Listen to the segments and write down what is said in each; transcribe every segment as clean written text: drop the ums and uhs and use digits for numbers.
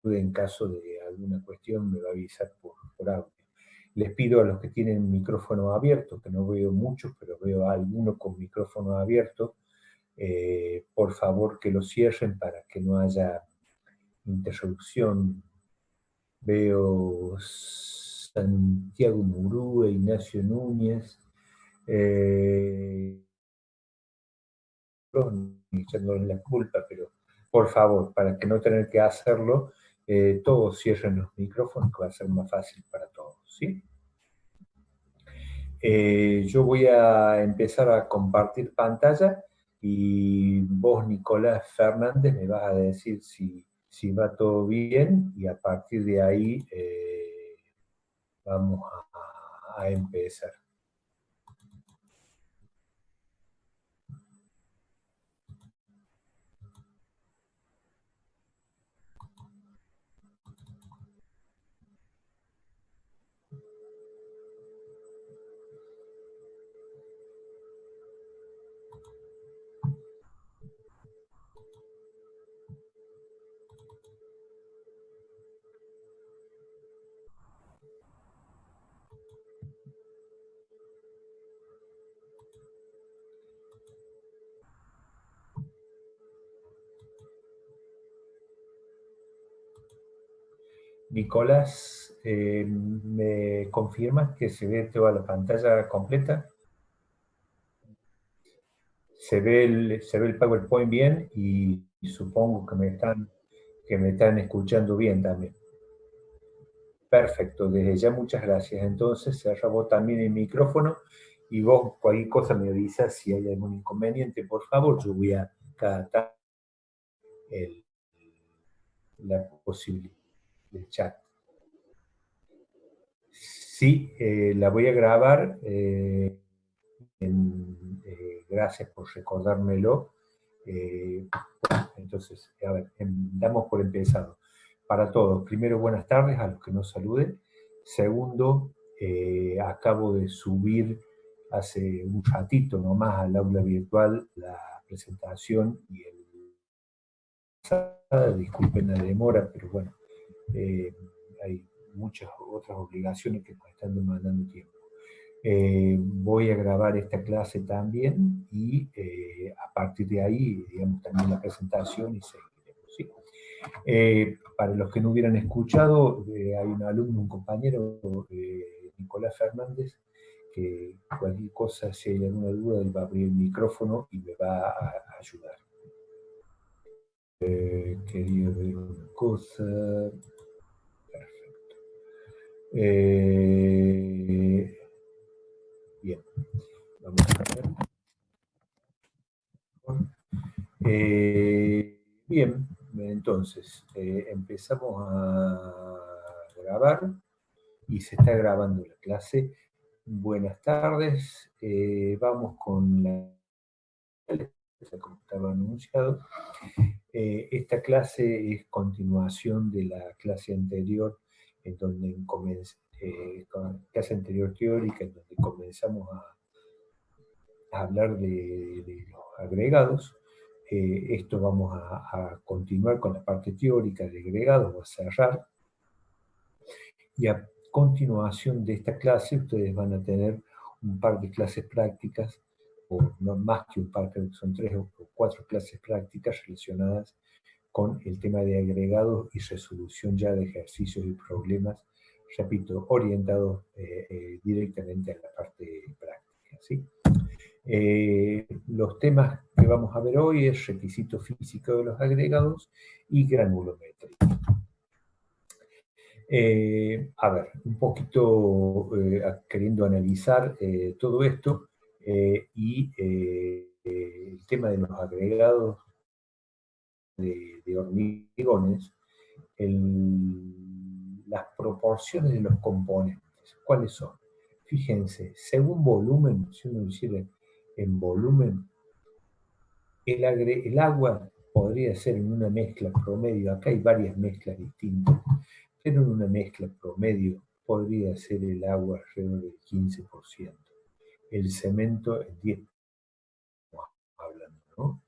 en caso de alguna cuestión me va a avisar por audio. Les pido a los que tienen micrófono abierto, que no veo muchos, pero veo a alguno con micrófono abierto, por favor que lo cierren para que no haya interrupción. Veo Santiago Murú e Ignacio Núñez, echándoles la culpa, pero por favor, para que no tener que hacerlo, todos cierren los micrófonos, que va a ser más fácil para todos, ¿sí? Yo voy a empezar a compartir pantalla y vos, Nicolás Fernández, me vas a decir si va todo bien y a partir de ahí vamos a empezar. Nicolás, ¿me confirmas que se ve toda la pantalla completa? Se ve el PowerPoint bien y supongo que me están escuchando bien también. Perfecto, desde ya muchas gracias. Entonces, cerra vos también el micrófono y vos cualquier cosa me avisas si hay algún inconveniente, por favor. Yo voy a catar la posibilidad del chat. Sí, la voy a grabar. Gracias por recordármelo. Entonces, a ver, damos por empezado. Para todos, primero, buenas tardes a los que nos saluden. Segundo, acabo de subir hace un ratito nomás al aula virtual la presentación y disculpen la demora, pero bueno, hay muchas otras obligaciones que nos están demandando tiempo. Voy a grabar esta clase también y a partir de ahí, digamos, también la presentación y seguiremos, ¿sí? Para los que no hubieran escuchado, hay un alumno, un compañero, Nicolás Fernández, que cualquier cosa, si hay alguna duda, él va a abrir el micrófono y me va a ayudar. Quería ver una cosa. Perfecto. Bien, vamos a ver. Bien, entonces empezamos a grabar y se está grabando la clase. Buenas tardes, vamos con la como estaba anunciado. Esta clase es continuación de la clase anterior, en donde clase anterior teórica, en donde comenzamos a hablar de los agregados. Esto vamos a continuar con la parte teórica de agregados, va a cerrar. Y a continuación de esta clase, ustedes van a tener un par de clases prácticas, o no más que un par, creo que son 3 o 4 clases prácticas relacionadas con el tema de agregados y resolución ya de ejercicios y problemas, repito, orientados directamente a la parte práctica, ¿sí? Los temas que vamos a ver hoy es requisito físico de los agregados y granulometría. A ver, un poquito queriendo analizar todo esto y el tema de los agregados de hormigones, las proporciones de los componentes, ¿cuáles son? Fíjense, según volumen, si uno hiciera en volumen, el agua podría ser en una mezcla promedio, acá hay varias mezclas distintas, pero en una mezcla promedio podría ser el agua alrededor del 15%, el cemento el 10%, hablando, ¿no?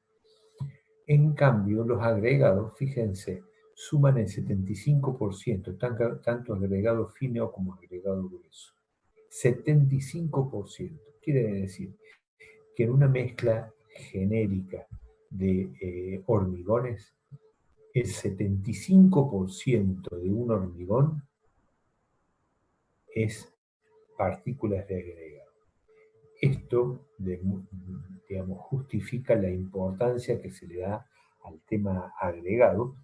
En cambio, los agregados, fíjense, suman el 75%, tanto agregado fino como agregado grueso. 75%. Quiere decir que en una mezcla genérica de hormigones, el 75% de un hormigón es partículas de agregado. Esto, digamos, justifica la importancia que se le da al tema agregado,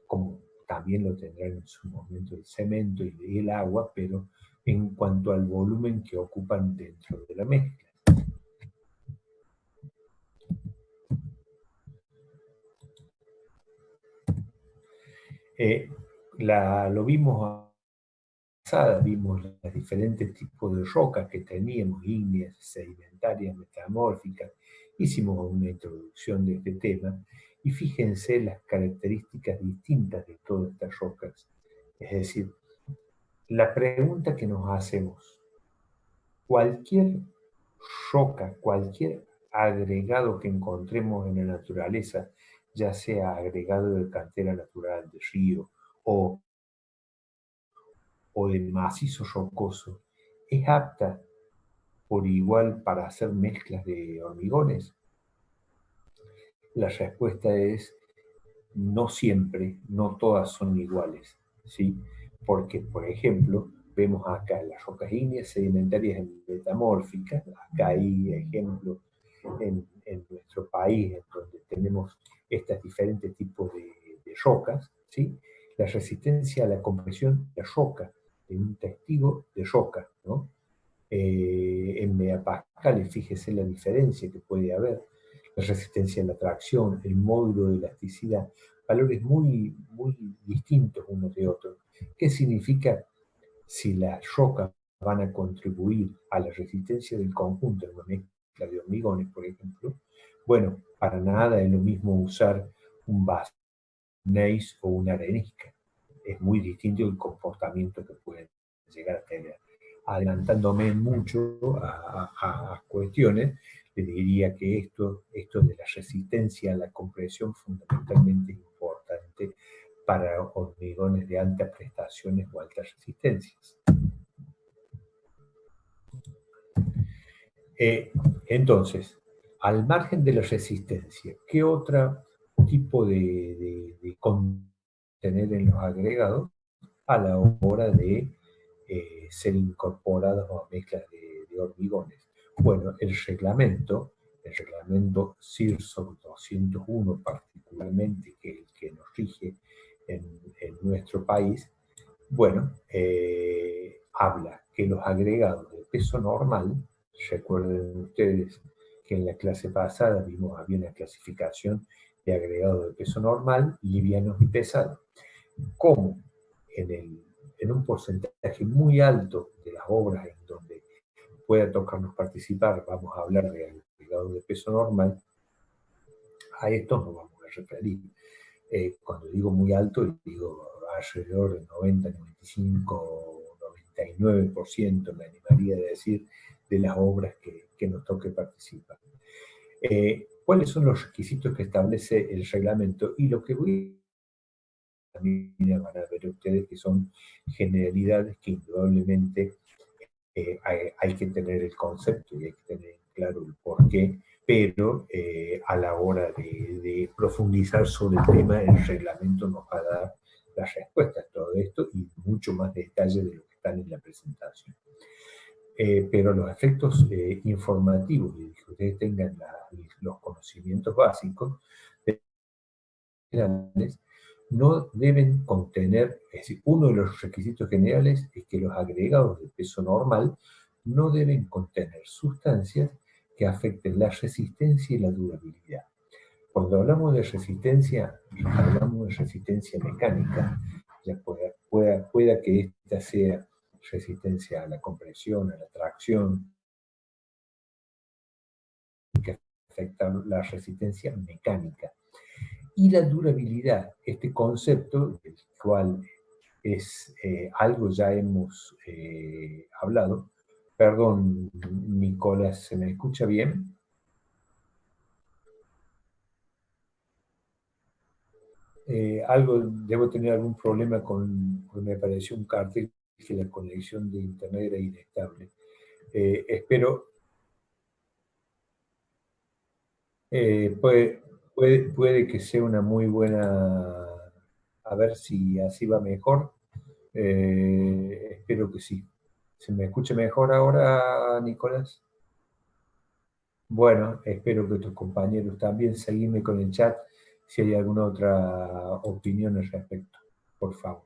como también lo tendrá en su momento el cemento y el agua, pero en cuanto al volumen que ocupan dentro de la mezcla. Lo vimos vimos los diferentes tipos de rocas que teníamos, ígneas, sedimentarias, metamórficas. Hicimos una introducción de este tema y fíjense las características distintas de todas estas rocas. Es decir, la pregunta que nos hacemos, cualquier roca, cualquier agregado que encontremos en la naturaleza, ya sea agregado de cantera natural, de río o de macizo rocoso, es apta por igual para hacer mezclas de hormigones? La respuesta es no siempre, no todas son iguales, ¿sí? Porque, por ejemplo, vemos acá las rocas ígneas sedimentarias metamórficas, acá hay ejemplos en nuestro país en donde tenemos estos diferentes tipos de rocas, ¿sí? La resistencia a la compresión de roca, de un testigo de roca, ¿no? En megapascales, fíjese la diferencia que puede haber, la resistencia a la tracción, el módulo de elasticidad, valores muy, muy distintos unos de otros. ¿Qué significa si las rocas van a contribuir a la resistencia del conjunto en una mezcla de hormigones, por ejemplo? Bueno, para nada es lo mismo usar un vaso, un gneiss o una arenisca. Es muy distinto el comportamiento que pueden llegar a tener. Adelantándome mucho a cuestiones, le diría que esto de la resistencia a la compresión fundamentalmente importante para hormigones de altas prestaciones o altas resistencias. Entonces, al margen de la resistencia, ¿qué otro tipo de contener en los agregados a la hora de ser incorporados a mezclas de hormigones? Bueno, el reglamento CIRSOC 201 particularmente, que es el que nos rige en nuestro país, bueno, habla que los agregados de peso normal, recuerden ustedes que en la clase pasada vimos, había una clasificación de agregados de peso normal, livianos y pesados, como en un porcentaje muy alto de las obras en donde pueda tocarnos participar, vamos a hablar de agregados de peso normal, a estos nos vamos a referir. Cuando digo muy alto, digo alrededor del 90, 95, 99%, me animaría a decir, de las obras que nos toque participar. ¿Cuáles son los requisitos que establece el reglamento? Y lo que voy a también van a ver ustedes que son generalidades que indudablemente hay que tener el concepto y hay que tener claro el porqué, pero a la hora de profundizar sobre el tema, el reglamento nos va a dar las respuestas a todo esto y mucho más detalle de lo que están en la presentación. Pero los efectos informativos y que ustedes tengan los conocimientos básicos generales no deben contener, es decir, uno de los requisitos generales es que los agregados de peso normal no deben contener sustancias que afecten la resistencia y la durabilidad. Cuando hablamos de resistencia, hablamos de resistencia mecánica, ya pueda que esta sea resistencia a la compresión, a la tracción, que afecta la resistencia mecánica. Y la durabilidad, este concepto del cual es algo ya hemos hablado. Perdón, Nicolás, ¿se me escucha bien? Debo tener algún problema porque me apareció un cartel que la conexión de internet era inestable. Espero, puede que sea una muy buena, a ver si así va mejor. Espero que sí. ¿Se me escucha mejor ahora, Nicolás? Bueno, espero que tus compañeros también. Seguime con el chat si hay alguna otra opinión al respecto, por favor.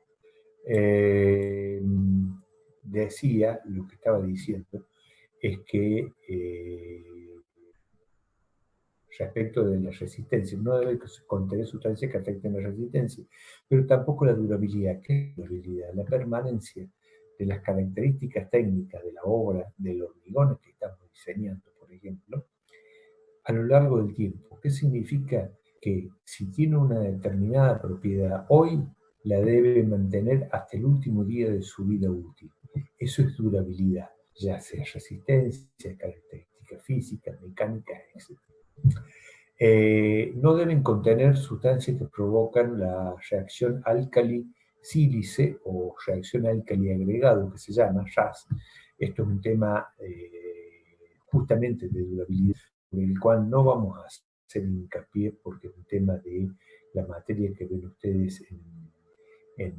Decía, lo que estaba diciendo, es que respecto de la resistencia, no debe contener sustancias que afecten la resistencia, pero tampoco la durabilidad. ¿Qué es la durabilidad? La permanencia de las características técnicas de la obra, del hormigón que estamos diseñando, por ejemplo, a lo largo del tiempo. ¿Qué significa? Que si tiene una determinada propiedad hoy, la debe mantener hasta el último día de su vida útil. Eso es durabilidad, ya sea resistencia, características físicas, mecánicas, etc. No deben contener sustancias que provocan la reacción álcali-sílice o reacción álcali-agregado, que se llama RAS. Esto es un tema justamente de durabilidad, por el cual no vamos a hacer hincapié porque es un tema de la materia que ven ustedes en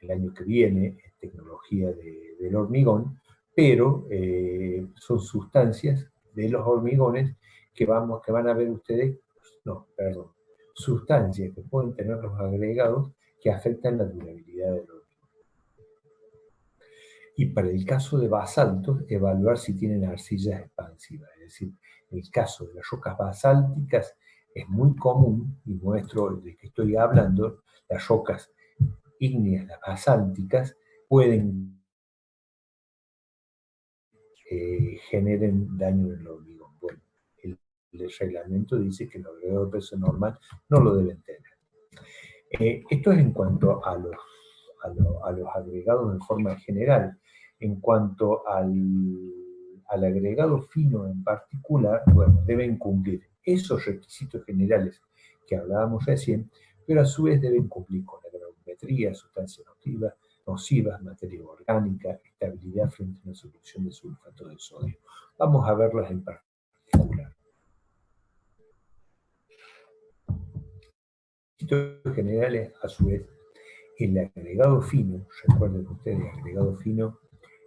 el año que viene, en tecnología del hormigón, pero son sustancias de los hormigones que van a ver ustedes, no, perdón, sustancias que pueden tener los agregados que afectan la durabilidad del hormigón. Y para el caso de basaltos, evaluar si tienen arcillas expansivas. Es decir, en el caso de las rocas basálticas es muy común, y muestro de que estoy hablando, las rocas ígneas, las basálticas, pueden generen daño en el hormigón. Bueno, el reglamento dice que el agregado de peso normal no lo deben tener. Esto es en cuanto a los agregados en forma general. En cuanto al agregado fino en particular, bueno, deben cumplir esos requisitos generales que hablábamos recién, pero a su vez deben cumplir con la granulometría, sustancias nocivas, materia orgánica, estabilidad frente a una solución de sulfato de sodio. Vamos a verlas en particular. Requisitos generales, a su vez, el agregado fino, recuerden ustedes, el agregado fino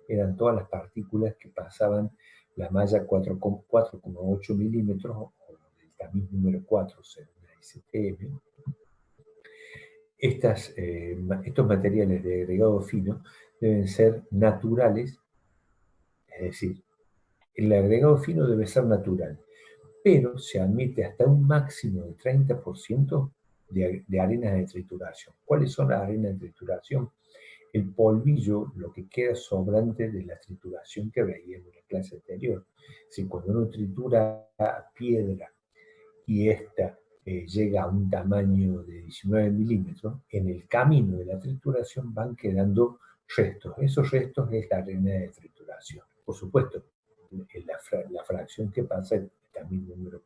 eran todas las partículas que pasaban la malla 4,8 milímetros o del tamiz número 4 según la STM. Estos materiales de agregado fino deben ser naturales, es decir, el agregado fino debe ser natural, pero se admite hasta un máximo de 30% de arenas de trituración. ¿Cuáles son las arenas de trituración? El polvillo, lo que queda sobrante de la trituración que veíamos en la clase anterior. Si cuando uno tritura piedra y esta llega a un tamaño de 19 milímetros, en el camino de la trituración van quedando restos. Esos restos es la arena de trituración. Por supuesto, la fracción que pasa es también número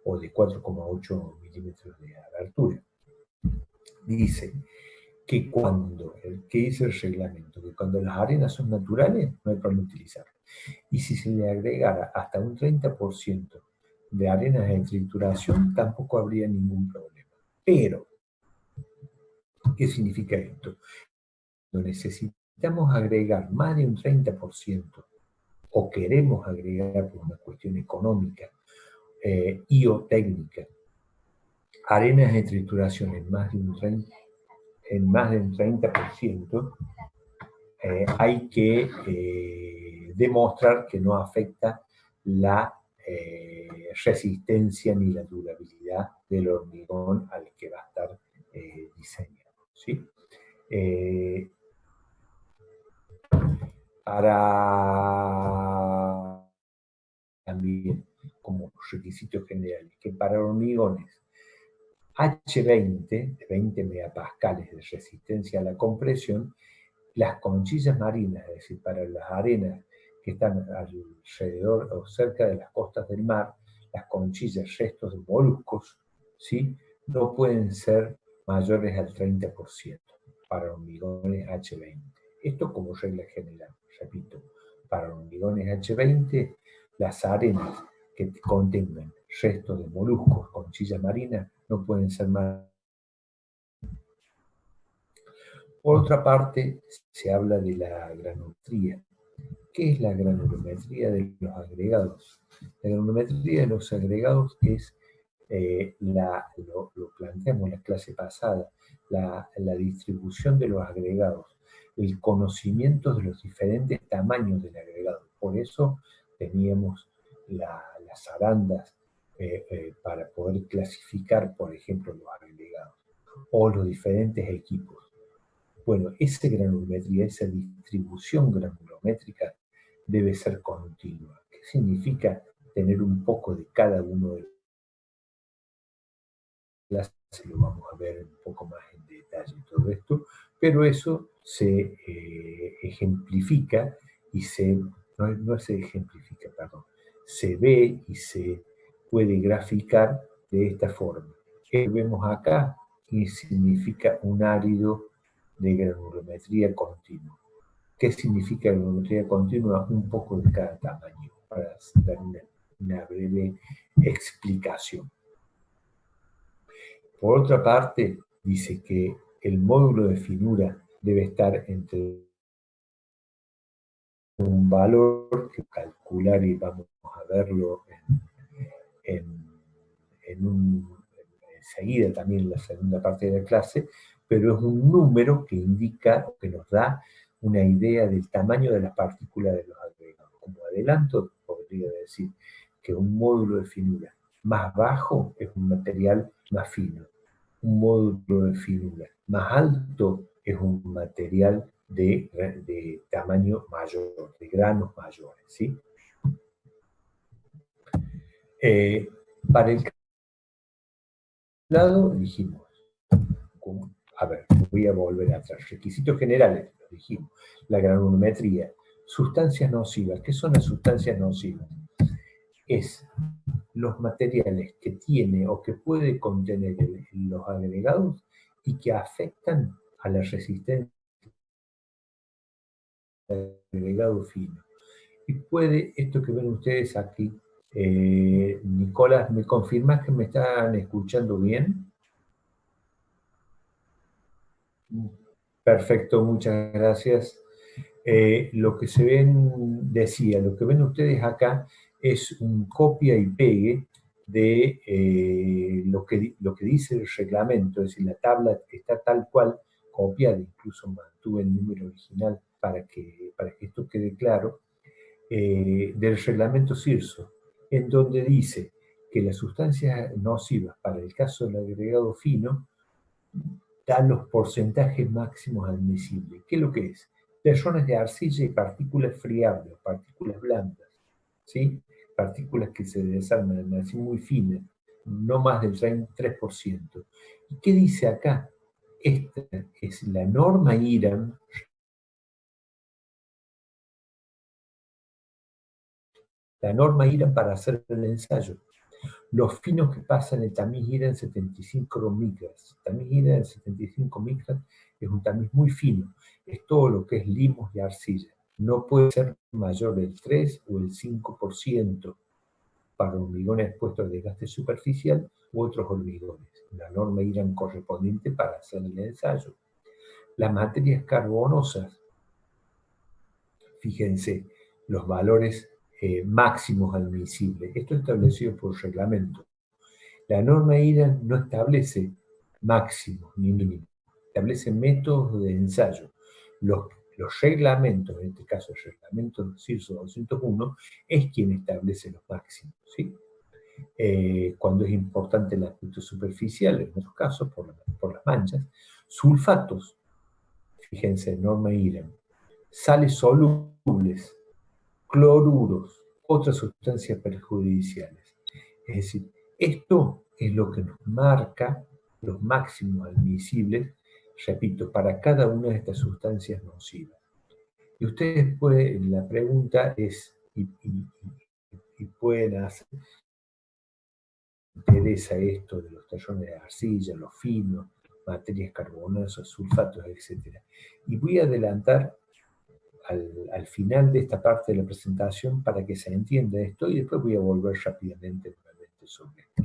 o de 4,8 milímetros de abertura. Dice que ¿qué dice el reglamento? Que cuando las arenas son naturales no hay problema utilizarlas. Y si se le agregara hasta un 30% de arenas de trituración, tampoco habría ningún problema. Pero, ¿qué significa esto? No necesitamos agregar más de un 30% o queremos agregar por una cuestión económica y o técnica arenas de trituración en más de un 30%, hay que demostrar que no afecta la resistencia ni la durabilidad del hormigón al que va a estar diseñado. ¿Sí? Para también como requisitos generales, que para hormigones H20, de 20 megapascales de resistencia a la compresión, las conchillas marinas, es decir, para las arenas que están alrededor o cerca de las costas del mar, las conchillas, restos de moluscos, ¿sí? no mayores al 30% para hormigones H20. Esto como regla general, repito, para hormigones H20, las arenas que contengan restos de moluscos, conchillas marinas, no pueden ser más. Por otra parte, se habla de la granulometría. ¿Qué es la granulometría de los agregados? La granulometría de los agregados es, lo planteamos en la clase pasada, la distribución de los agregados, el conocimiento de los diferentes tamaños del agregado. Por eso teníamos las arandas para poder clasificar, por ejemplo, los agregados o los diferentes equipos. Bueno, esa granulometría, esa distribución granulométrica debe ser continua. ¿Qué significa tener un poco de cada uno de las clases? Lo vamos a ver un poco más en detalle todo esto, pero eso se ejemplifica y no se ejemplifica, perdón, se ve y se puede graficar de esta forma. Que vemos acá y significa un árido de granulometría continua. ¿Qué significa granulometría continua? Un poco de cada tamaño, para dar una breve explicación. Por otra parte, dice que el módulo de finura debe estar entre un valor que calcular y vamos a verlo enseguida también en la segunda parte de la clase, pero es un número que indica, que nos da una idea del tamaño de las partículas de los agregados. Como adelanto, podría decir que un módulo de finura más bajo es un material más fino. Un módulo de finura más alto es un material de tamaño mayor, de granos mayores, ¿sí? Para el lado dijimos, a ver, voy a volver atrás. Requisitos generales, lo dijimos. La granulometría. Sustancias nocivas. ¿Qué son las sustancias nocivas? Es los materiales que tiene o que puede contener los agregados y que afectan a la resistencia del agregado fino. Y puede, esto que ven ustedes aquí, Nicolás, ¿me confirmas que me están escuchando bien? Perfecto, muchas gracias. Lo que se ven, decía, lo que ven ustedes acá es un copia y pegue de lo que dice el reglamento, es decir, la tabla está tal cual copiada, incluso mantuve el número original para que esto quede claro, del reglamento CIRSO, en donde dice que las sustancias nocivas para el caso del agregado fino dan los porcentajes máximos admisibles. ¿Qué es lo que es? Terrones de arcilla y partículas friables, partículas blandas, ¿sí? Partículas que se desarman así muy finas, no más del 3%. ¿Y qué dice acá? Esta es la norma IRAM, para hacer el ensayo. Los finos que pasan el tamiz IRAM en 75 micras. El tamiz IRAM en 75 micras es un tamiz muy fino. Es todo lo que es limos y arcilla. No puede ser mayor del 3 o el 5% para hormigones expuestos al desgaste superficial u otros hormigones. La norma IRAM correspondiente para hacer el ensayo. Las materias carbonosas, fíjense, los valores máximos admisibles. Esto es establecido por reglamento. La norma IRAM no establece máximo ni mínimo, establece métodos de ensayo. Los reglamentos, en este caso el reglamento CIRSO 201, es quien establece los máximos, ¿sí? Cuando es importante el aspecto superficial, en otros casos por las manchas. Sulfatos, fíjense, norma IRAM. Sales solubles, cloruros, otras sustancias perjudiciales. Es decir, esto es lo que nos marca los máximos admisibles, repito, para cada una de estas sustancias nocivas. Y ustedes pueden, la pregunta es, y pueden hacer, interesa esto de los tallones de arcilla, los finos, materias carbonosas, sulfatos, etc. Y voy a adelantar al final de esta parte de la presentación para que se entienda esto y después voy a volver rápidamente nuevamente sobre esto.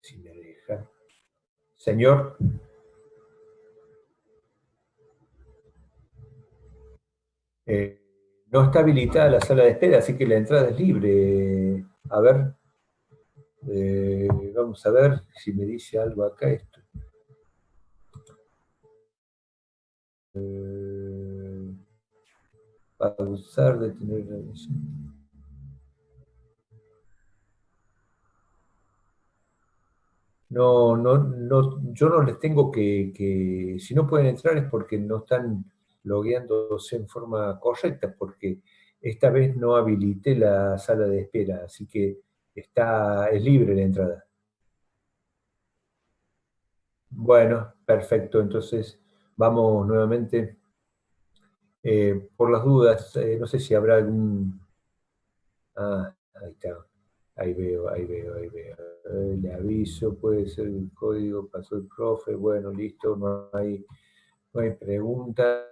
Si me deja. Señor. No está habilitada la sala de espera, así que la entrada es libre. A ver, vamos a ver si me dice algo acá esto. Pausar, detener la emisión. No, no, no, yo no les tengo si no pueden entrar es porque no están logueándose en forma correcta, porque esta vez no habilité la sala de espera, así que es libre la entrada. Bueno, perfecto, entonces vamos nuevamente. Por las dudas, no sé si habrá algún... Ah, ahí está. Ahí veo, ahí veo, ahí veo. Le aviso, puede ser el código, pasó el profe, bueno, listo, no hay pregunta.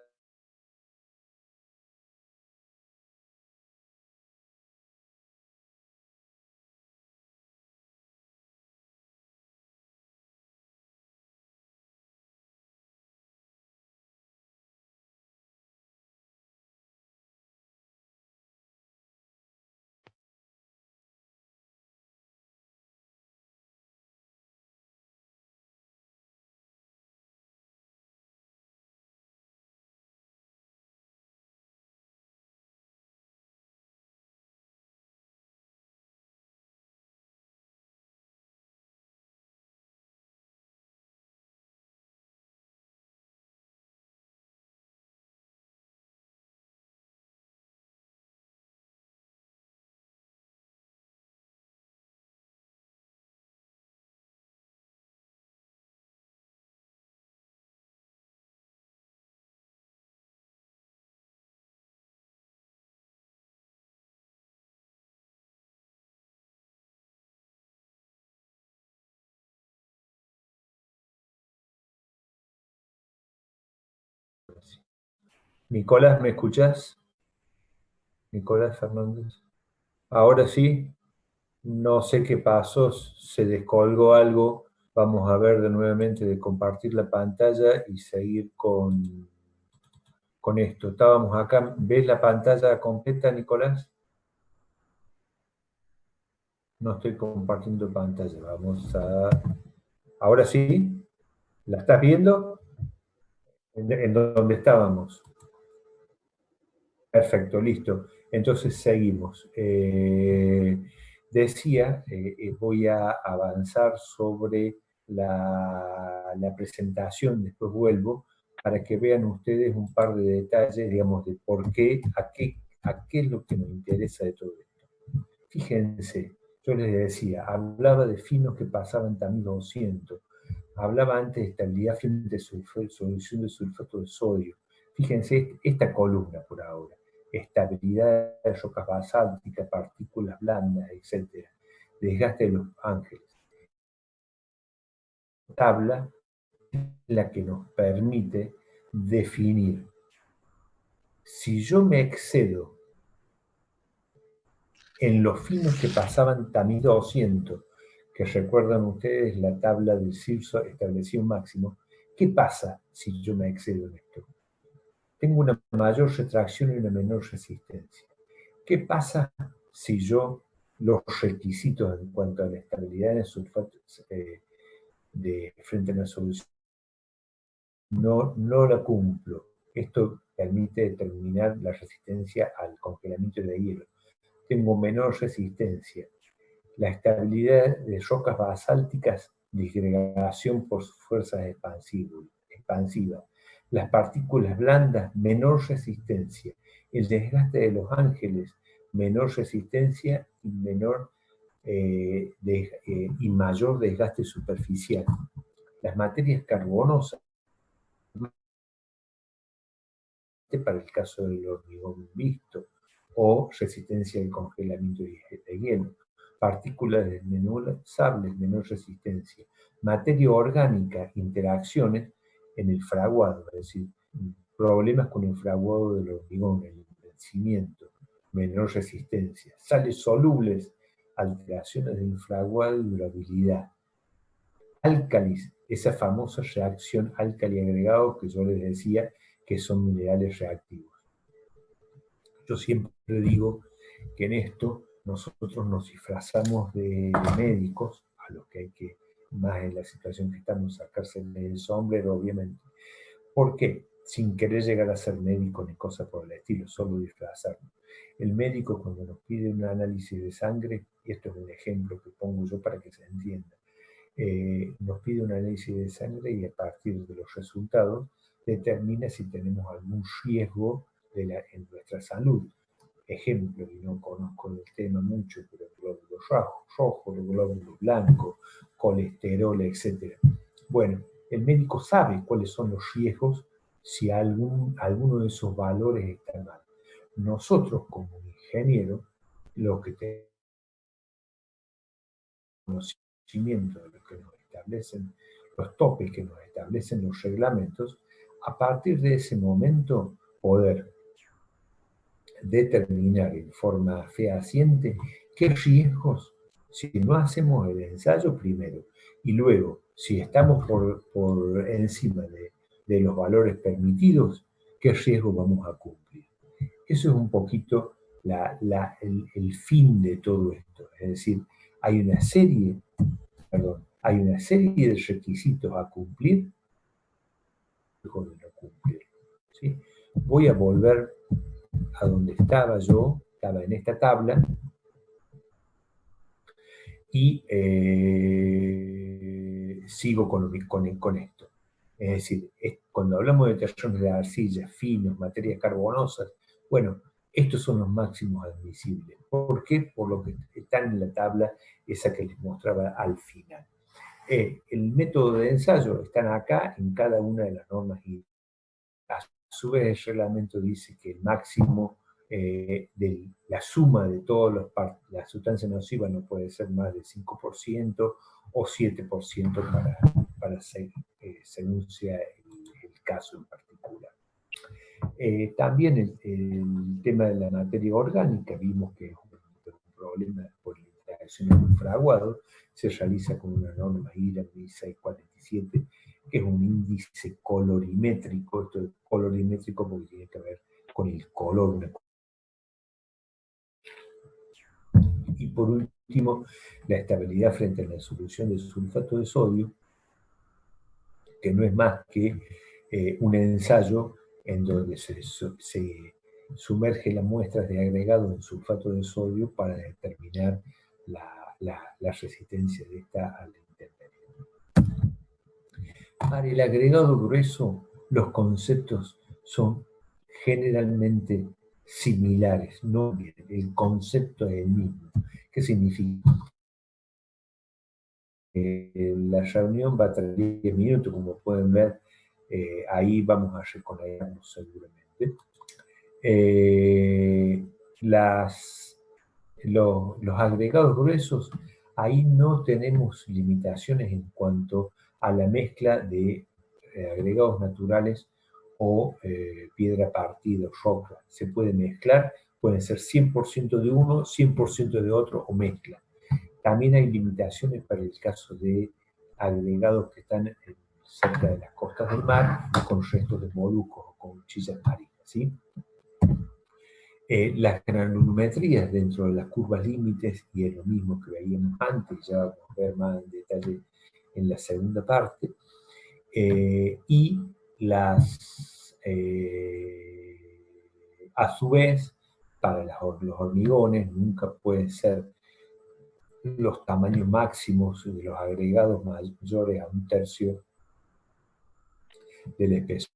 Nicolás, ¿me escuchás? Nicolás Fernández. Ahora sí, no sé qué pasó, se descolgó algo. Vamos a ver de nuevamente de compartir la pantalla y seguir con esto. Estábamos acá, ¿ves la pantalla completa, Nicolás? No estoy compartiendo pantalla. Vamos a... Ahora sí, ¿la estás viendo? En donde estábamos. Perfecto, listo. Entonces seguimos. Decía, voy a avanzar sobre la presentación, después vuelvo, para que vean ustedes un par de detalles, digamos, de por qué, a qué es lo que nos interesa de todo esto. Fíjense, yo les decía, hablaba de finos que pasaban también 200, hablaba antes de estabilidad frente a solución de sulfato de sodio. Fíjense esta columna por ahora, estabilidad de rocas basálticas, partículas blandas, etc. Desgaste de los ángeles. Tabla la que nos permite definir si yo me excedo en los finos que pasaban tamiz 200, que recuerdan ustedes la tabla del CIRSO estableció un máximo, ¿qué pasa si yo me excedo en esto? Tengo una mayor retracción y una menor resistencia. ¿Qué pasa si yo los requisitos en cuanto a la estabilidad en el sulfato frente a una solución no la cumplo? Esto permite determinar la resistencia al congelamiento de hielo. Tengo menor resistencia. La estabilidad de rocas basálticas, disgregación por fuerzas expansivas. Las partículas blandas, menor resistencia. El desgaste de los ángeles, menor resistencia y mayor desgaste superficial. Las materias carbonosas, para el caso del hormigón visto, o resistencia al congelamiento de hielo. partículas desmenuzables, menor resistencia, materia orgánica, interacciones en el fraguado, es decir, problemas con el fraguado del hormigón, el endurecimiento, menor resistencia, sales solubles, alteraciones del fraguado y durabilidad. Álcalis, esa famosa reacción álcali agregado que yo les decía que son minerales reactivos. Yo siempre digo que en esto nosotros nos disfrazamos de médicos, a los que hay que, más en la situación que estamos, sacarse el sombrero, obviamente. ¿Por qué? Sin querer llegar a ser médico ni cosa por el estilo, solo disfrazarnos. El médico cuando nos pide un análisis de sangre, y esto es un ejemplo que pongo yo para que se entienda, nos pide un análisis de sangre y a partir de los resultados determina si tenemos algún riesgo en nuestra salud. Ejemplo, y no conozco el tema mucho, pero glóbulos rojos, glóbulos blancos, colesterol, etc. Bueno, el médico sabe cuáles son los riesgos si alguno de esos valores está mal. Nosotros, como ingenieros, lo que tenemos conocimiento de lo que nos establecen, los topes que nos establecen los reglamentos, a partir de ese momento poder determinar en forma fehaciente qué riesgos, si no hacemos el ensayo primero, y luego, si estamos por encima de los valores permitidos, qué riesgo vamos a cumplir. Eso es un poquito el fin de todo esto. Es decir, hay una serie de requisitos a cumplir o de no cumplir. ¿Sí? Voy a volver a donde estaba yo, estaba en esta tabla, y sigo con esto. Es decir, cuando hablamos de terrenos de arcilla, finos, materias carbonosas, bueno, estos son los máximos admisibles. ¿Por qué? Por lo que están en la tabla esa que les mostraba al final. El método de ensayo están acá en cada una de las normas y a su vez el reglamento dice que el máximo de la suma de todas las sustancias nocivas no puede ser más del 5% o 7% según sea el caso en particular. También el tema de la materia orgánica, vimos que es un problema por la interacción en el fraguado, se realiza con una norma IRA 1647, que es un índice colorimétrico. Esto es colorimétrico porque tiene que ver con el color. Y por último, la estabilidad frente a la solución de sulfato de sodio, que no es más que un ensayo en donde se sumerge las muestras de agregado en sulfato de sodio para determinar la resistencia de esta a la intemperie. Para el agregado grueso, los conceptos son generalmente similares, no el concepto es el mismo. ¿Qué significa? La reunión va a tener 10 minutos, como pueden ver, ahí vamos a reconectarnos seguramente. Los agregados gruesos, ahí no tenemos limitaciones en cuanto a la mezcla de agregados naturales o piedra partida, roca. Se puede mezclar, pueden ser 100% de uno, 100% de otro o mezcla. También hay limitaciones para el caso de agregados que están cerca de las costas del mar, con restos de moluscos o con chillas marinas, ¿sí? Las granulometrías dentro de las curvas límites, y es lo mismo que veíamos antes, ya vamos a ver más en detalle en la segunda parte, y a su vez, para los hormigones nunca pueden ser los tamaños máximos de los agregados mayores a 1/3 de la espesor,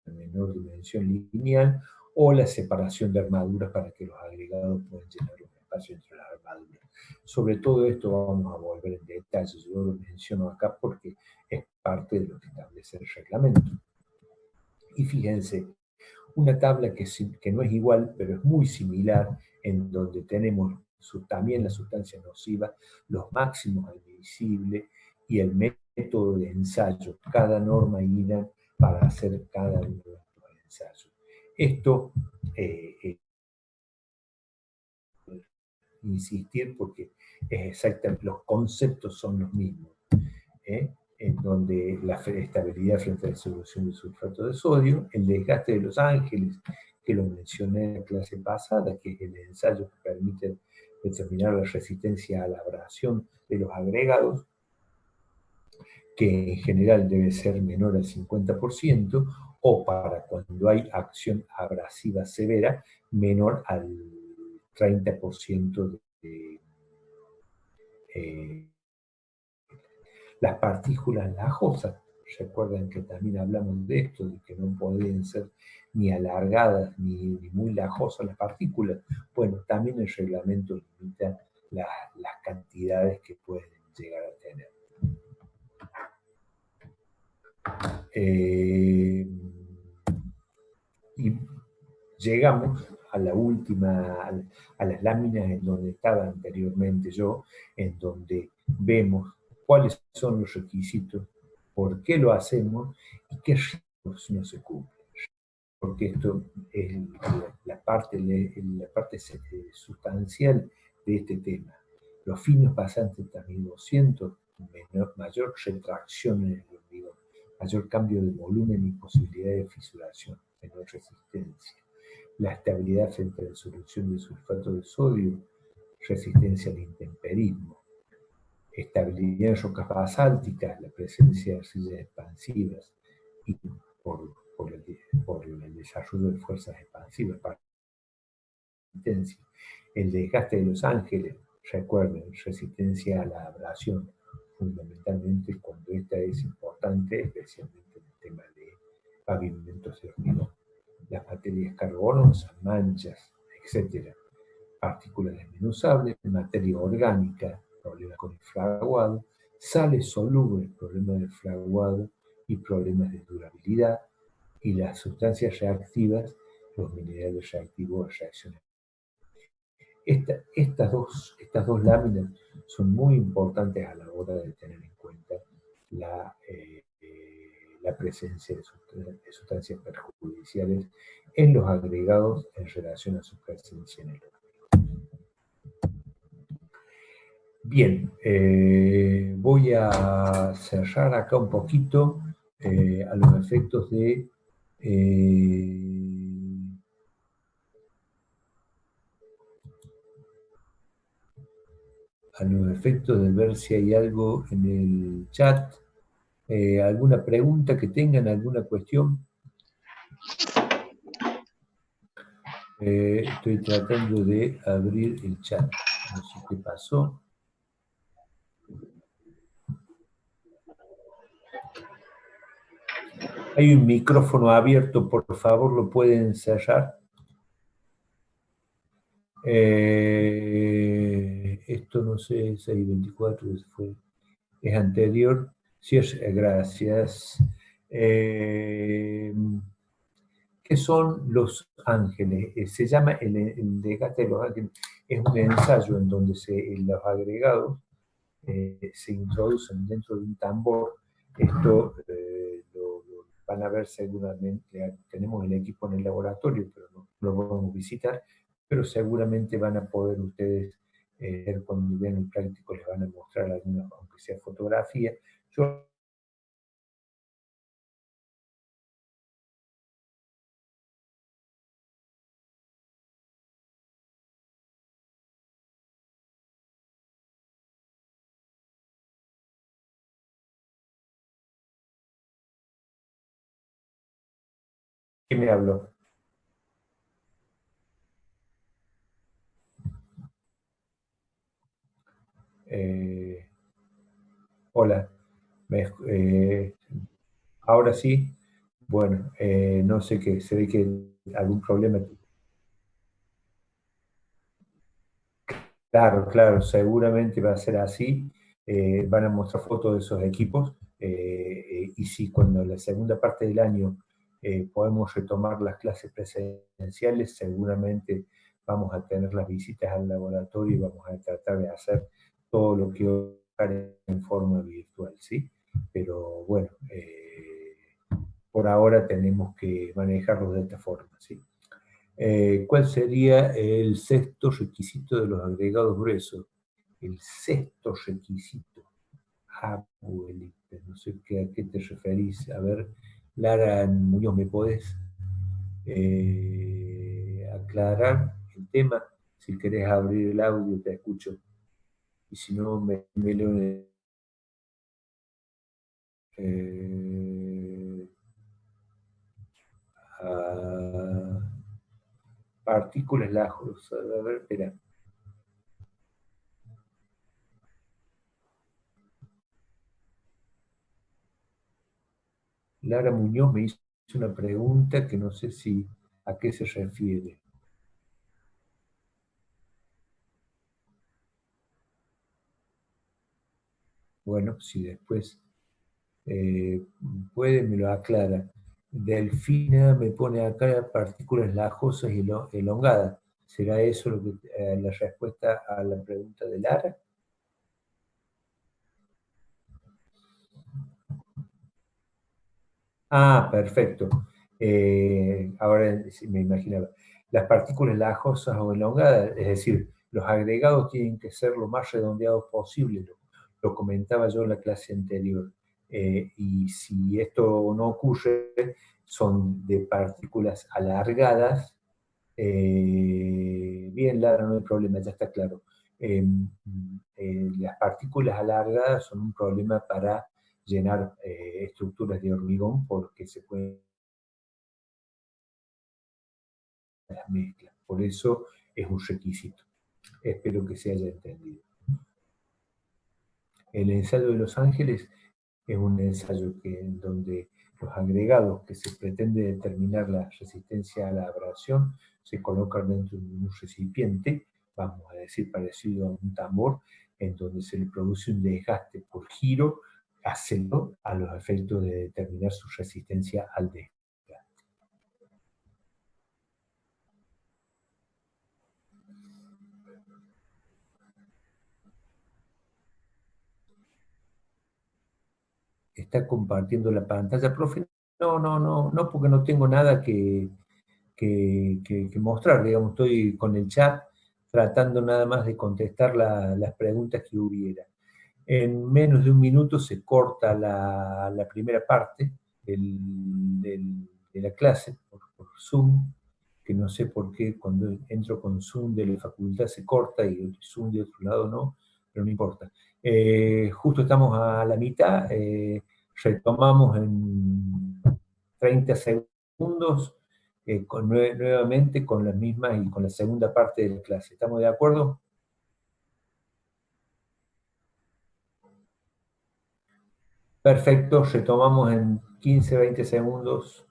menor dimensión lineal, o la separación de armaduras para que los agregados puedan llenar los espacios entre las armaduras. Sobre todo esto vamos a volver en detalle, yo lo menciono acá porque es parte de lo que establece el reglamento. Y fíjense, una tabla que no es igual, pero es muy similar, en donde tenemos también la sustancia nociva, los máximos admisibles y el método de ensayo, cada norma INA para hacer cada uno de estos ensayos. Esto, insistir porque es exactamente, los conceptos son los mismos, en donde la estabilidad frente a la solución de sulfato de sodio, el desgaste de los ángeles, que lo mencioné en la clase pasada, que es el ensayo que permite determinar la resistencia a la abrasión de los agregados, que en general debe ser menor al 50%, o para cuando hay acción abrasiva severa, menor al 30% de las partículas lajosas. Recuerden que también hablamos de esto, de que no podían ser ni alargadas ni muy lajosas las partículas. Bueno, también el reglamento limita las cantidades que pueden llegar a tener. Y llegamos a la última, a las láminas en donde estaba anteriormente yo, en donde vemos cuáles son los requisitos, por qué lo hacemos y qué riesgos no se cumplen. Porque esto es la parte sustancial de este tema. Los finos pasantes también 200, mayor retracción en el hormigón, mayor cambio de volumen y posibilidad de fisuración, menor resistencia. La estabilidad frente a la solución de sulfato de sodio, resistencia al intemperismo, estabilidad en rocas basálticas, la presencia de arcillas expansivas y por el desarrollo de fuerzas expansivas para la resistencia. El desgaste de los ángeles, recuerden, resistencia a la abrasión, fundamentalmente cuando esta es importante, especialmente en el tema de pavimentos de hormigón. Las materias carbonosas, manchas, etc. Partículas desmenuzables, materia orgánica, problemas con el fraguado, sales solubles, problemas del fraguado y problemas de durabilidad, y las sustancias reactivas, los minerales reactivos, reacciones. Estas dos láminas son muy importantes a la hora de tener en cuenta la presencia de sustancias perjudiciales en los agregados en relación a su presencia en el organismo. Bien, voy a cerrar acá un poquito a los efectos de ver si hay algo en el chat. ¿Alguna pregunta que tengan, alguna cuestión? Estoy tratando de abrir el chat. No sé qué pasó. Hay un micrófono abierto, por favor, ¿lo pueden cerrar? Esto no sé, 624 es anterior. Sí, gracias. ¿Qué son los ángeles? Se llama el desgaste de los ángeles. Es un ensayo en donde los agregados se introducen dentro de un tambor. Esto lo van a ver seguramente. Tenemos el equipo en el laboratorio, pero no lo podemos visitar. Pero seguramente van a poder ustedes ver cuando vean el práctico, les van a mostrar algunas, aunque sea fotografía. Yo ¿qué me habló? Hola. Ahora sí. Bueno, no sé qué, se ve que algún problema. Claro, seguramente va a ser así. Van a mostrar fotos de esos equipos. Y si cuando en la segunda parte del año podemos retomar las clases presenciales, seguramente vamos a tener las visitas al laboratorio y vamos a tratar de hacer todo lo que haga en forma virtual, ¿sí? Pero bueno, por ahora tenemos que manejarlo de esta forma, ¿sí? ¿Cuál sería el sexto requisito de los agregados gruesos? El sexto requisito. Abuelita, no sé a qué te referís. A ver, Lara Muñoz, ¿me podés aclarar el tema? Si querés abrir el audio, te escucho. Y si no, me leo eh, a partículas lajos. A ver, espera. Lara Muñoz me hizo una pregunta que no sé si a qué se refiere. Bueno, si después eh, puede, me lo aclara. Delfina me pone acá partículas lajosas y elongadas. ¿Será eso lo que, la respuesta a la pregunta de Lara? Ah, perfecto. Ahora sí me imaginaba. Las partículas lajosas o elongadas, es decir, los agregados tienen que ser lo más redondeados posible. Lo comentaba yo en la clase anterior. Y si esto no ocurre, son de partículas alargadas. Bien, Lara, no hay problema, ya está claro. Las partículas alargadas son un problema para llenar estructuras de hormigón porque se pueden las mezclas. Por eso es un requisito. Espero que se haya entendido. El ensayo de Los Ángeles es un ensayo en donde los agregados que se pretende determinar la resistencia a la abrasión se colocan dentro de un recipiente, vamos a decir parecido a un tambor, en donde se le produce un desgaste por giro, haciendo a los efectos de determinar su resistencia al desgaste. ¿Está compartiendo la pantalla, profe? No, no, no, no, porque no tengo nada que mostrar, digamos, estoy con el chat tratando nada más de contestar las preguntas que hubiera. En menos de un minuto se corta la primera parte de la clase por Zoom, que no sé por qué cuando entro con Zoom de la facultad se corta y el Zoom de otro lado no, pero no importa. Justo estamos a la mitad, retomamos en 30 segundos nuevamente con las mismas y con la segunda parte de la clase. ¿Estamos de acuerdo? Perfecto, retomamos en 15, 20 segundos.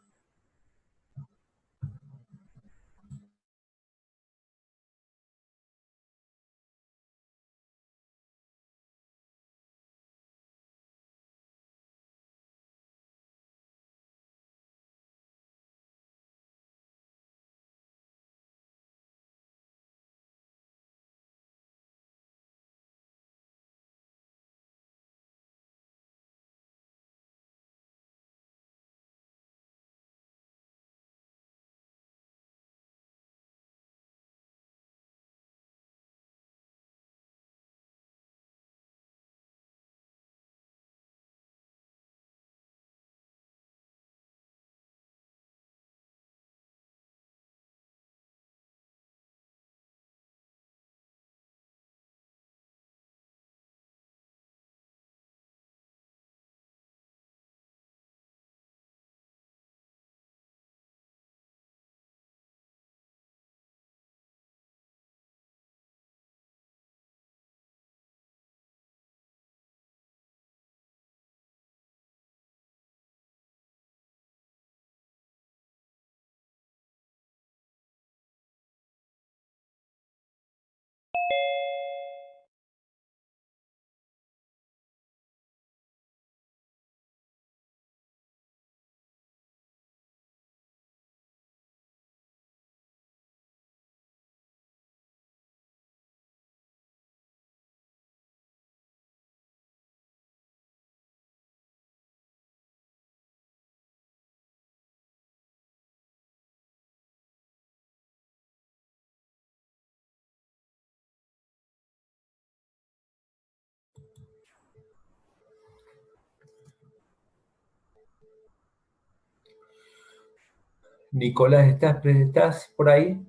Nicolás, ¿estás por ahí?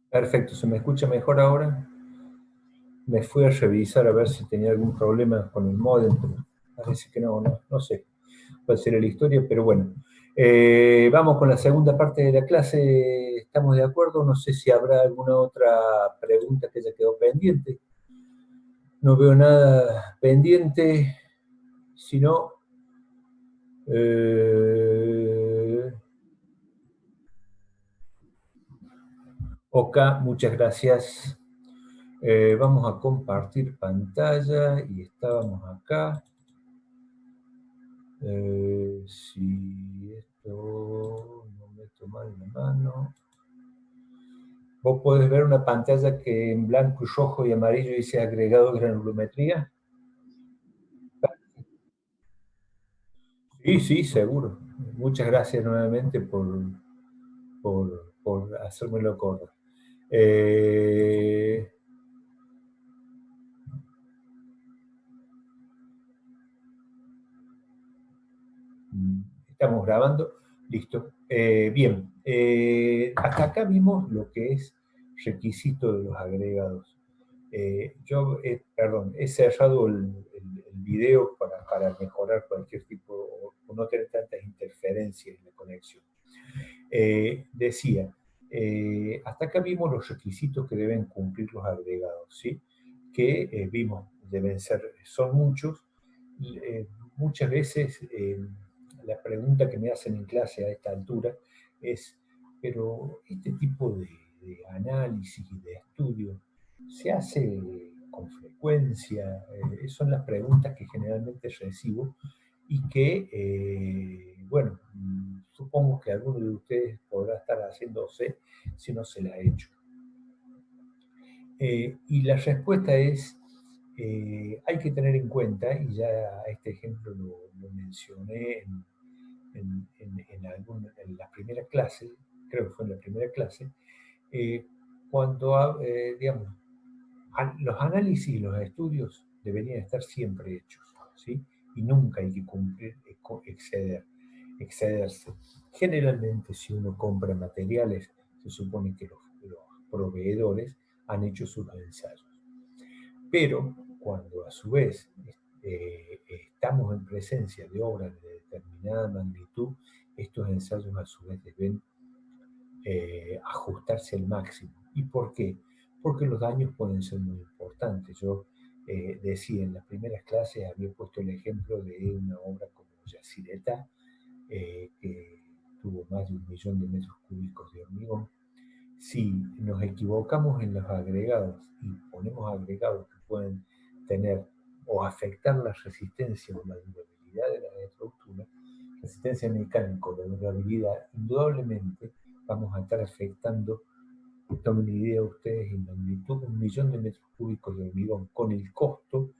Perfecto, ¿se me escucha mejor ahora? Me fui a revisar a ver si tenía algún problema con el módem, pero parece que no sé cuál será la historia, pero bueno. Vamos con la segunda parte de la clase, ¿estamos de acuerdo? No sé si habrá alguna otra pregunta que haya quedado pendiente. No veo nada pendiente, sino... Eh, ok, muchas gracias. Vamos a compartir pantalla y estábamos acá. Si esto no me toma la mano. Vos podés ver una pantalla que en blanco y rojo y amarillo dice agregado granulometría. Sí, sí, seguro. Muchas gracias nuevamente por hacérmelo acordar. Eh, Estamos grabando. Listo. Bien. Hasta acá vimos lo que es requisito de los agregados. Perdón, he cerrado el video para mejorar cualquier tipo o no tener tantas interferencias en la conexión. Decía, hasta acá vimos los requisitos que deben cumplir los agregados, ¿sí? Que vimos, deben ser, son muchos. Eh, Muchas veces la pregunta que me hacen en clase a esta altura es, pero este tipo de análisis y de estudio se hace con frecuencia. Son las preguntas que generalmente recibo y que, bueno, supongo que alguno de ustedes podrá estar haciéndose si no se la ha hecho. Y la respuesta es, hay que tener en cuenta, y ya este ejemplo lo mencioné en la primera clase, creo que fue en la primera clase, cuando, digamos, los análisis y los estudios deberían estar siempre hechos, ¿sí? Y nunca hay que cumplir, excederse. Generalmente, si uno compra materiales, se supone que los proveedores han hecho sus ensayos. Pero cuando a su vez estamos en presencia de obras de determinada magnitud, estos ensayos a su vez deben ajustarse al máximo. ¿Y por qué? Porque los daños pueden ser muy importantes. Yo decía en las primeras clases, había puesto el ejemplo de una obra como Yacyretá, que tuvo más de 1 millón de metros cúbicos de hormigón. Si nos equivocamos en los agregados y ponemos agregados que pueden tener o afectar la resistencia o la durabilidad de la estructura, resistencia mecánica o la durabilidad, indudablemente vamos a estar afectando, tomen idea ustedes, en magnitud 1 millón de metros cúbicos de hormigón, con el costo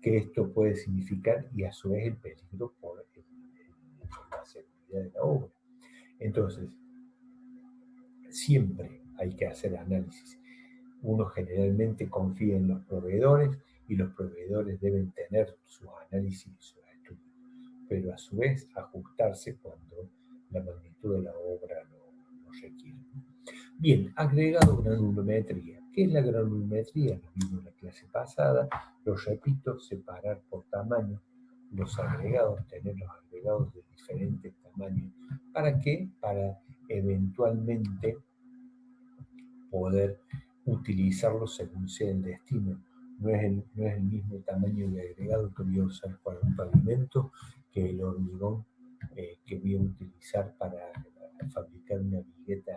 que esto puede significar y a su vez el peligro por la seguridad de la obra. Entonces, siempre hay que hacer análisis. Uno generalmente confía en los proveedores y los proveedores deben tener sus análisis y sus estudios, pero a su vez ajustarse cuando la magnitud de la obra lo requiere. Bien, agregado granulometría. ¿Qué es la granulometría? Lo vimos en la clase pasada. Lo repito, separar por tamaño los agregados, tener los agregados de diferentes tamaños. ¿Para qué? Para eventualmente poder utilizarlos según sea el destino. No es el mismo tamaño de agregado que voy a usar para un pavimento que el hormigón que voy a utilizar para fabricar una vigueta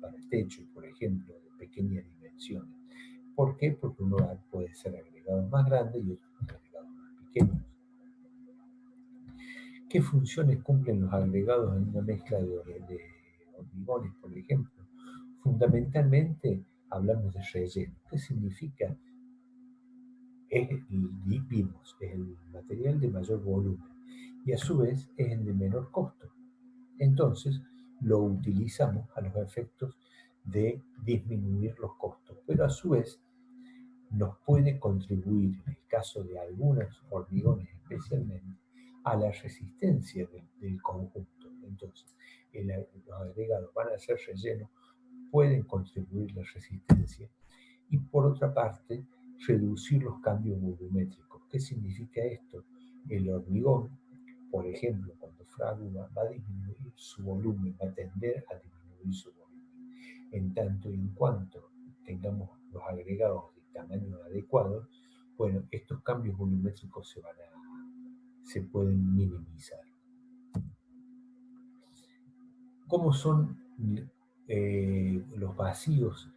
para techo, por ejemplo, de pequeñas dimensiones. ¿Por qué? Porque uno puede ser agregados más grandes y otros agregados más pequeños. ¿Qué funciones cumplen los agregados en una mezcla de hormigones, por ejemplo? Fundamentalmente hablamos de relleno. ¿Qué significa? Vimos, es el material de mayor volumen y a su vez es el de menor costo. Entonces lo utilizamos a los efectos de disminuir los costos, pero a su vez nos puede contribuir, en el caso de algunos hormigones especialmente, a la resistencia del conjunto. Entonces, los agregados van a ser rellenos, pueden contribuir a la resistencia y por otra parte, reducir los cambios volumétricos. ¿Qué significa esto? El hormigón, por ejemplo, cuando fragua, va a disminuir su volumen, va a tender a disminuir su volumen. En tanto y en cuanto tengamos los agregados de tamaño adecuado, bueno, estos cambios volumétricos se pueden minimizar. ¿Cómo son los vacíos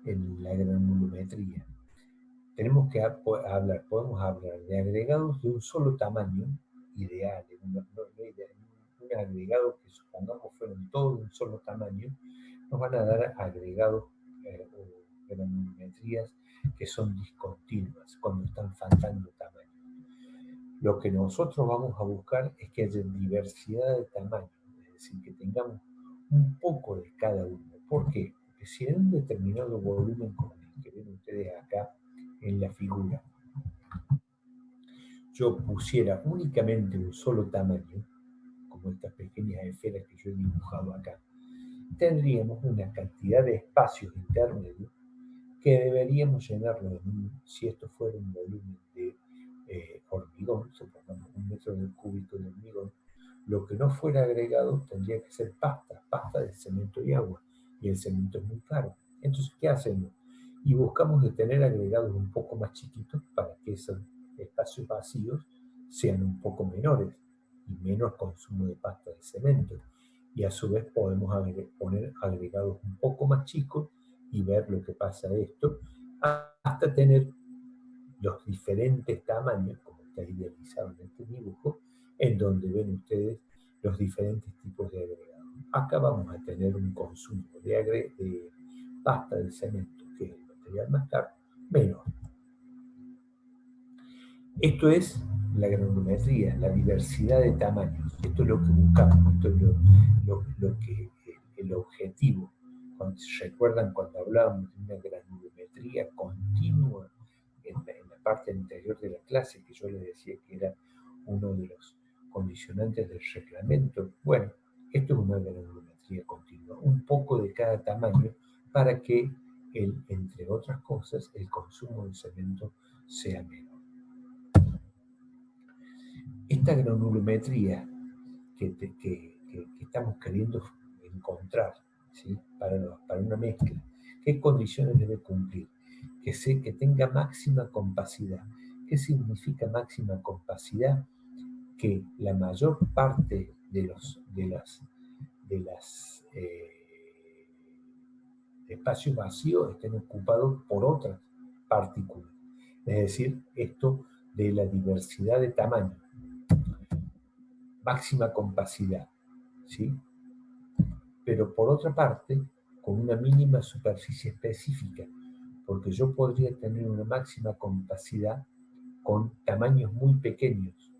en la granulometría? Podemos hablar de agregados de un solo tamaño, ideal, un agregado que supongamos fueron todos de un solo tamaño, nos van a dar agregados o granulometrías que son discontinuas, cuando están faltando tamaño. Lo que nosotros vamos a buscar es que haya diversidad de tamaño, es decir, que tengamos un poco de cada uno. ¿Por qué? Porque si en un determinado volumen, como el que ven ustedes acá en la figura, yo pusiera únicamente un solo tamaño, como estas pequeñas esferas que yo he dibujado acá, tendríamos una cantidad de espacios intermedios que deberíamos llenarlo si esto fuera un volumen de hormigón, supongamos 1 metro cúbico de hormigón, lo que no fuera agregado tendría que ser pasta de cemento y agua, y el cemento es muy caro. Entonces, ¿qué hacemos? Y buscamos de tener agregados un poco más chiquitos para que esos espacios vacíos sean un poco menores y menos consumo de pasta de cemento. Y a su vez podemos poner agregados un poco más chicos y ver lo que pasa a esto, hasta tener los diferentes tamaños, como está idealizado en este dibujo, en donde ven ustedes los diferentes tipos de agregados. Acá vamos a tener un consumo de pasta de cemento, que es el material más caro, menor. Esto es la granulometría, la diversidad de tamaños. Esto es lo que buscamos, esto es el objetivo. ¿Recuerdan cuando hablábamos de una granulometría continua en la parte anterior de la clase, que yo les decía que era uno de los condicionantes del reglamento? Bueno, esto es una granulometría continua, un poco de cada tamaño para que, entre otras cosas, el consumo de cemento sea menor. Esta granulometría que estamos queriendo encontrar, ¿sí? para una mezcla, ¿qué condiciones debe cumplir? Que tenga máxima compacidad. ¿Qué significa máxima compacidad? Que la mayor parte de las espacios vacíos estén ocupados por otras partículas. Es decir, esto de la diversidad de tamaño. Máxima compacidad, ¿sí? Pero por otra parte, con una mínima superficie específica, porque yo podría tener una máxima compacidad con tamaños muy pequeños.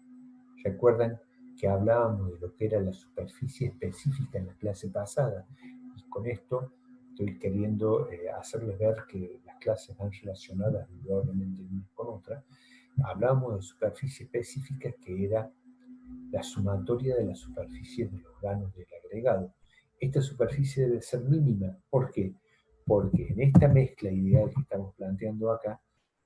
Recuerdan que hablábamos de lo que era la superficie específica en la clase pasada, y con esto estoy queriendo hacerles ver que las clases van relacionadas indudablemente una con otra. Hablábamos de superficie específica, que era la sumatoria de las superficies de los granos del agregado. Esta superficie debe ser mínima. ¿Por qué? Porque en esta mezcla ideal que estamos planteando acá,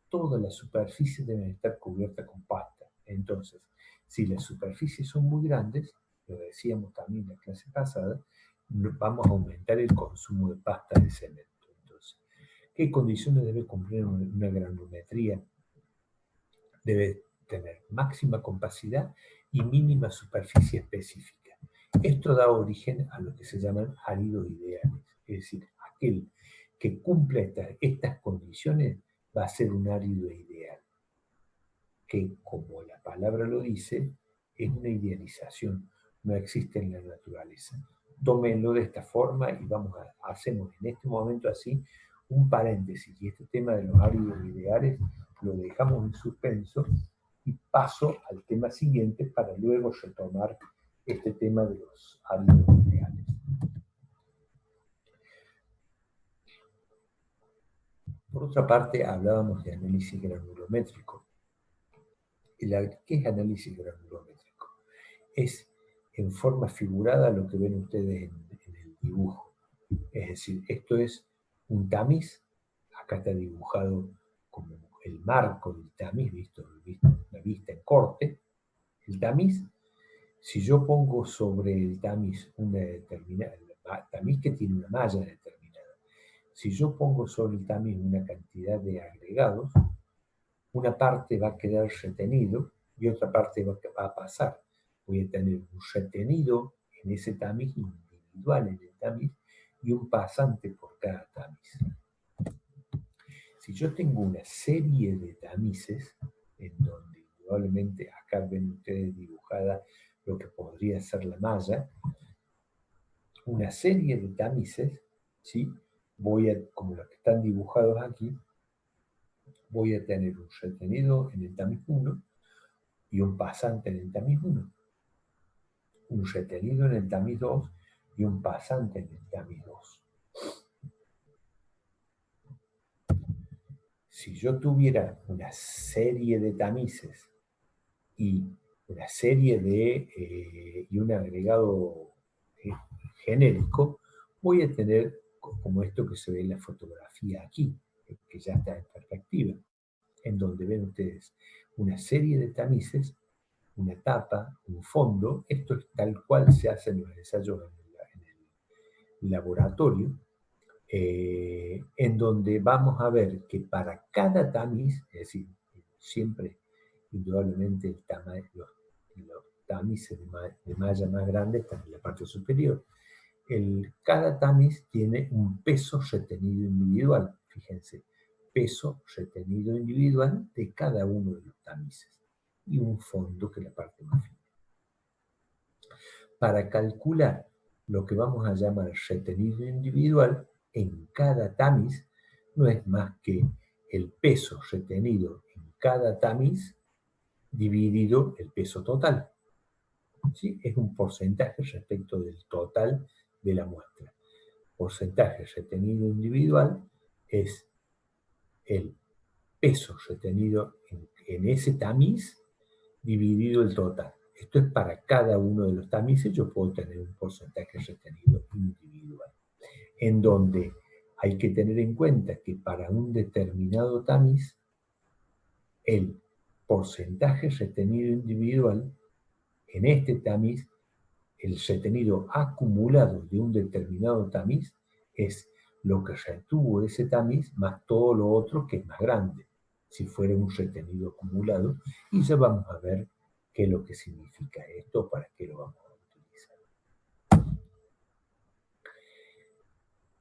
todas las superficies deben estar cubiertas con pasta. Entonces, si las superficies son muy grandes, lo decíamos también en la clase pasada, vamos a aumentar el consumo de pasta de cemento. Entonces, ¿qué condiciones debe cumplir una granulometría? Debe tener máxima compacidad y mínima superficie específica. Esto da origen a lo que se llaman áridos ideales, es decir, aquel que cumple estas condiciones va a ser un árido ideal, que, como la palabra lo dice, es una idealización, no existe en la naturaleza. Tómenlo de esta forma y hacemos en este momento así un paréntesis, y este tema de los áridos ideales lo dejamos en suspenso y paso al tema siguiente para luego retomar este tema de los áridos ideales. Por otra parte, hablábamos de análisis granulométrico. ¿Qué es análisis granulométrico? es en forma figurada lo que ven ustedes en el dibujo. Es decir, esto es un tamiz, acá está dibujado como el marco del tamiz, la vista en corte. El tamiz, si yo pongo sobre el tamiz una determinada, tamiz que tiene una malla determinada, si yo pongo sobre el tamiz una cantidad de agregados, una parte va a quedar retenido y otra parte va a pasar. Voy a tener un retenido en ese tamiz, individual en el tamiz, y un pasante por cada tamiz. Si yo tengo una serie de tamices, en donde indudablemente acá ven ustedes dibujada lo que podría ser la malla, una serie de tamices, ¿sí? Como los que están dibujados aquí, voy a tener un retenido en el tamiz 1 y un pasante en el tamiz 1, un retenido en el tamiz 2 y un pasante en el tamiz 2. Si yo tuviera una serie de tamices y una serie y un agregado genérico, voy a tener como esto que se ve en la fotografía aquí, que ya está en perspectiva, en donde ven ustedes una serie de tamices, una tapa, un fondo. Esto es tal cual se hace en los ensayos en el laboratorio, en donde vamos a ver que para cada tamiz, es decir, siempre, indudablemente, los tamices de malla más grande están en la parte superior. Cada tamiz tiene un peso retenido individual, fíjense, peso retenido individual de cada uno de los tamices, y un fondo que es la parte más fina. Para calcular lo que vamos a llamar retenido individual en cada tamiz, no es más que el peso retenido en cada tamiz dividido el peso total. ¿Sí? Es un porcentaje respecto del total de la muestra. Porcentaje retenido individual es el peso retenido en ese tamiz dividido el total. Esto es para cada uno de los tamices. Yo puedo tener un porcentaje retenido individual, en donde hay que tener en cuenta que para un determinado tamiz, el porcentaje retenido individual en este tamiz, el retenido acumulado de un determinado tamiz, es lo que retuvo ese tamiz más todo lo otro que es más grande, si fuera un retenido acumulado, y ya vamos a ver qué es lo que significa esto, para qué lo vamos a utilizar.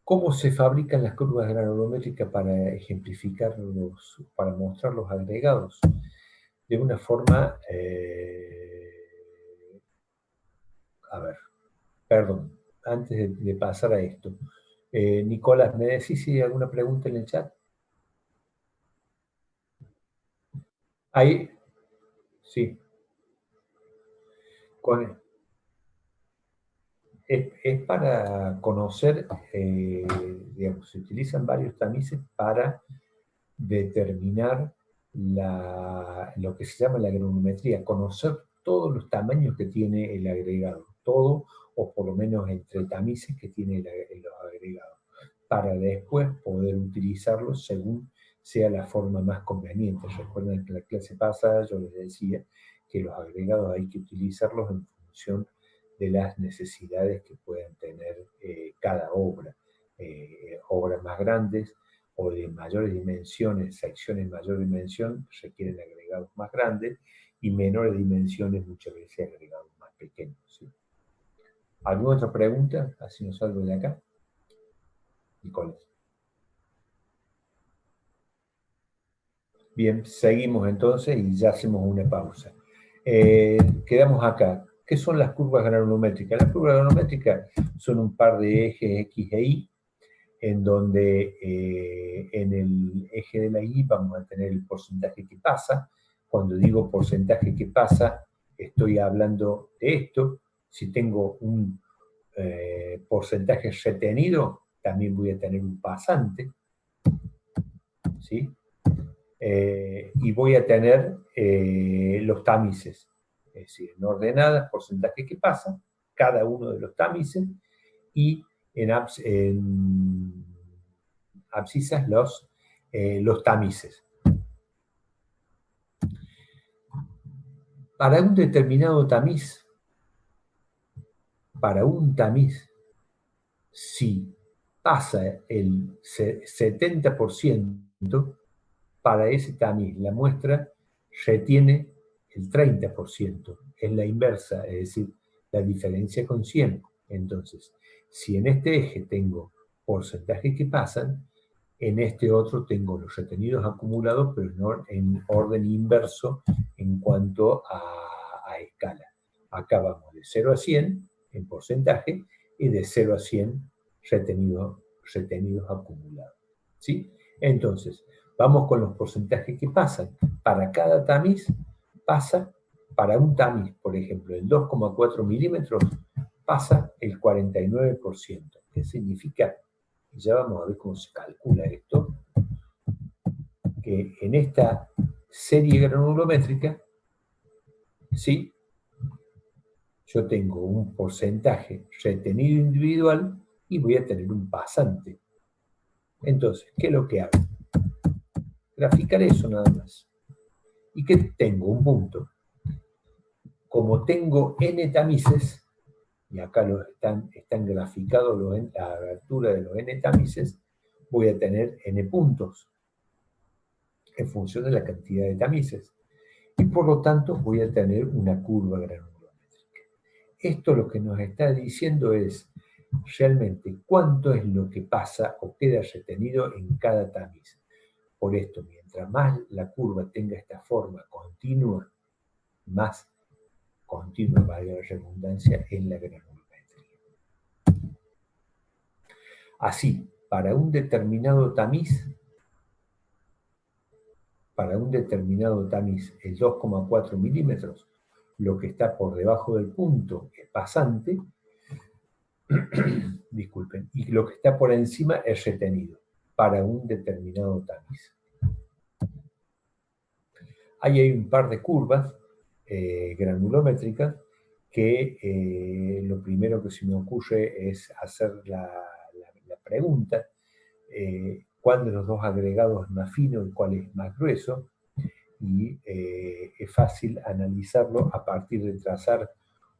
¿Cómo se fabrican las curvas granulométricas para ejemplificar para mostrar los agregados? De una forma, a ver, perdón, antes de pasar a esto, Nicolás, ¿me decís si hay alguna pregunta en el chat? Ahí, sí. Es para conocer, digamos, se utilizan varios tamices para determinar lo que se llama la granulometría, conocer todos los tamaños que tiene el agregado, todo, o por lo menos entre tamices que tiene los agregados, para después poder utilizarlos según sea la forma más conveniente. Recuerden que en la clase pasada yo les decía que los agregados hay que utilizarlos en función de las necesidades que puedan tener cada obra. Obras más grandes o de mayores dimensiones, secciones de mayor dimensión, requieren agregados más grandes, y menores dimensiones muchas veces agregados más pequeños. ¿Sí? ¿Alguna otra pregunta? Así no salgo de acá. Nicolás. Bien, seguimos entonces y ya hacemos una pausa. Quedamos acá. ¿Qué son las curvas granulométricas? Las curvas granulométricas son un par de ejes X e Y, en donde en el eje de la Y vamos a tener el porcentaje que pasa. Cuando digo porcentaje que pasa, estoy hablando de esto. Si tengo un porcentaje retenido, también voy a tener un pasante, ¿sí? Y voy a tener los tamices. es decir, en ordenadas, porcentaje que pasa, cada uno de los tamices, y en abscisas los tamices. Para un determinado tamiz, si pasa el 70%, para ese tamiz la muestra retiene el 30%, es la inversa, es decir, la diferencia con 100. Entonces, si en este eje tengo porcentajes que pasan, en este otro tengo los retenidos acumulados, pero no en orden inverso en cuanto a escala. Acá vamos de 0 a 100 en porcentaje y de 0 a 100 retenidos acumulados. ¿Sí? Entonces, vamos con los porcentajes que pasan. Para cada tamiz pasa, para un tamiz, por ejemplo, el 2,4 milímetros, pasa el 49%. ¿Qué significa? Ya vamos a ver cómo se calcula esto, que en esta serie granulométrica, ¿sí?, yo tengo un porcentaje retenido individual y voy a tener un pasante. Entonces, ¿qué es lo que hago? Graficar eso nada más. ¿Y qué tengo? Un punto. Como tengo n tamices, y acá están graficados la abertura de los n tamices, voy a tener n puntos en función de la cantidad de tamices. Y por lo tanto voy a tener una curva granulométrica. Esto lo que nos está diciendo es realmente cuánto es lo que pasa o queda retenido en cada tamiz. Por esto, mientras más la curva tenga esta forma continua, más continua, valga la redundancia, en la granulometría. Así, para un determinado tamiz, el 2,4 milímetros, lo que está por debajo del punto es pasante, disculpen, y lo que está por encima es retenido, para un determinado tamiz. Ahí hay un par de curvas granulométricas que lo primero que se me ocurre es hacer la pregunta, ¿cuál de los dos agregados es más fino y cuál es más grueso? Y es fácil analizarlo a partir de trazar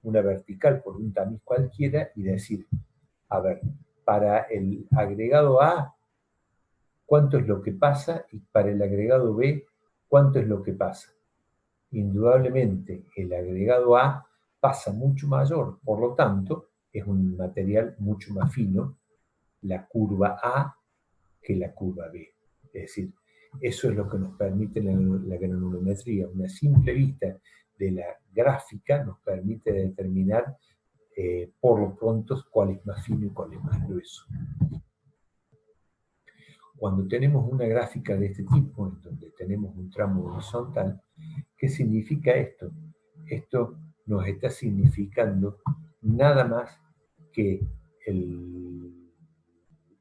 una vertical por un tamiz cualquiera y decir, a ver, para el agregado A, ¿cuánto es lo que pasa? Y para el agregado B, ¿cuánto es lo que pasa? Indudablemente, el agregado A pasa mucho mayor, por lo tanto, es un material mucho más fino, la curva A, que la curva B. Es decir, eso es lo que nos permite la granulometría. Una simple vista de la gráfica nos permite determinar por lo pronto cuál es más fino y cuál es más grueso. Cuando tenemos una gráfica de este tipo, en donde tenemos un tramo horizontal, ¿qué significa esto? Esto nos está significando nada más que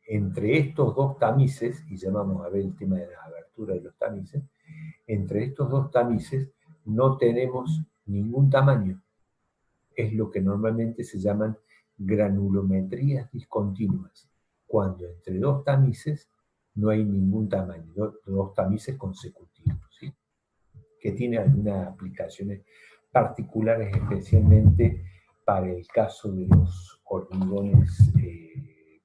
entre estos dos tamices, y ya vamos a ver el tema de la abertura de los tamices, entre estos dos tamices no tenemos ningún tamaño. Es lo que normalmente se llaman granulometrías discontinuas, cuando entre dos tamices no hay ningún tamaño, dos tamices consecutivos, ¿sí?, que tiene algunas aplicaciones particulares, especialmente para el caso de los hormigones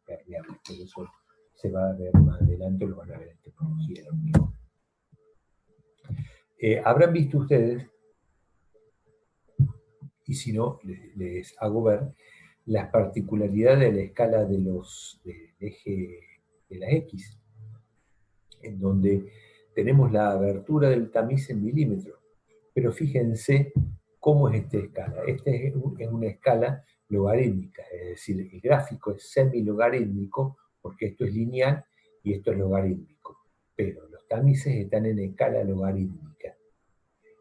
permeables. Por eso se va a ver más adelante, lo van a ver en tecnología del hormigón. Habrán visto ustedes, y si no, les hago ver las particularidades de la escala del eje de las X, en donde tenemos la abertura del tamiz en milímetros. Pero fíjense cómo es esta escala. Esta es una escala logarítmica, es decir, el gráfico es semilogarítmico, porque esto es lineal y esto es logarítmico. Pero los tamices están en escala logarítmica.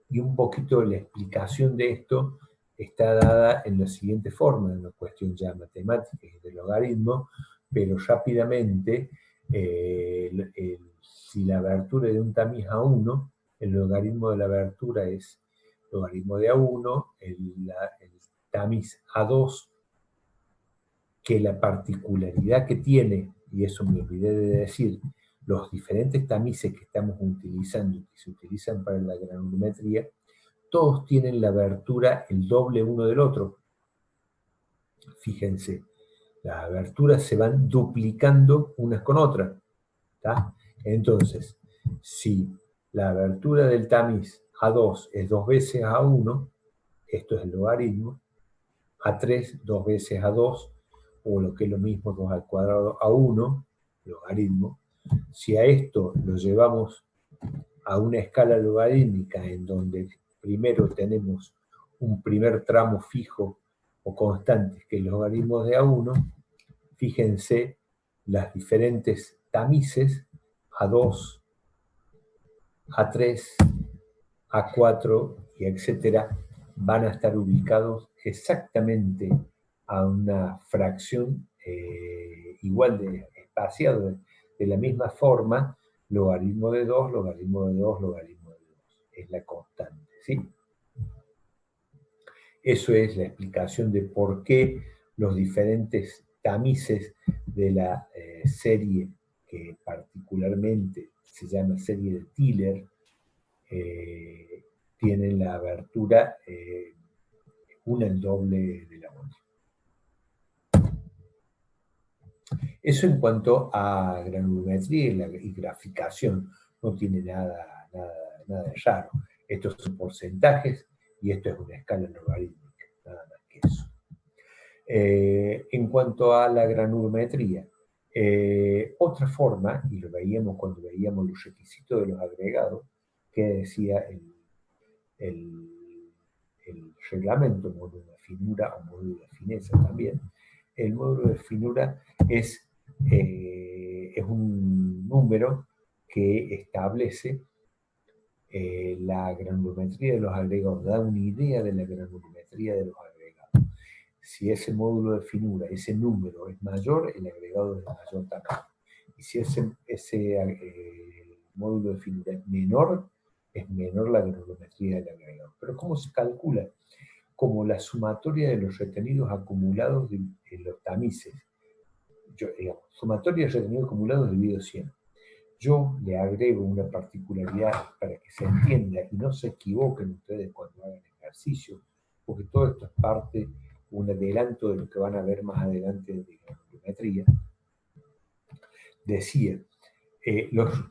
Y un poquito la explicación de esto está dada en la siguiente forma, en una cuestión ya matemática y de logaritmo, pero rápidamente, si la abertura de un tamiz A1, el logaritmo de la abertura es logaritmo de A1, el tamiz A2, que la particularidad que tiene, y eso me olvidé de decir, los diferentes tamices que estamos utilizando, que se utilizan para la granulometría, todos tienen la abertura el doble uno del otro. Fíjense, las aberturas se van duplicando unas con otras. ¿Tá? Entonces, si la abertura del tamiz A2 es 2 veces A1, esto es el logaritmo, A3 2 veces A2, o lo que es lo mismo 2 al cuadrado A1, logaritmo. Si a esto lo llevamos a una escala logarítmica en donde primero tenemos un primer tramo fijo o constante, que es el logaritmo de A1, fíjense las diferentes tamices, A2, A3, A4 y etcétera, van a estar ubicados exactamente a una fracción igual de espaciado, de la misma forma, logaritmo de 2, logaritmo de 2, logaritmo de 2. Es la constante, ¿sí? Eso es la explicación de por qué los diferentes tamices de la serie, que particularmente se llama serie de Tiller, tienen la abertura una el doble de la otra. Eso en cuanto a granulometría y graficación, no tiene nada de raro. Estos son porcentajes y esto es una escala logarítmica, nada más que eso. En cuanto a la granulometría, otra forma, y lo veíamos cuando veíamos los requisitos de los agregados, que decía el reglamento, módulo de finura o módulo de fineza también. El módulo de finura es un número que establece la granulometría de los agregados, da una idea de la granulometría de los agregados. Si ese módulo de finura, ese número es mayor, el agregado es de mayor tamaño. Y si ese módulo de finura es menor la granulometría del agregado. Pero ¿cómo se calcula? Como la sumatoria de los retenidos acumulados en los tamices. Digamos, sumatoria de retenidos acumulados dividido 100. Yo le agrego una particularidad para que se entienda y no se equivoquen ustedes cuando hagan ejercicio, porque todo esto es parte, un adelanto de lo que van a ver más adelante de granulometría. Decía,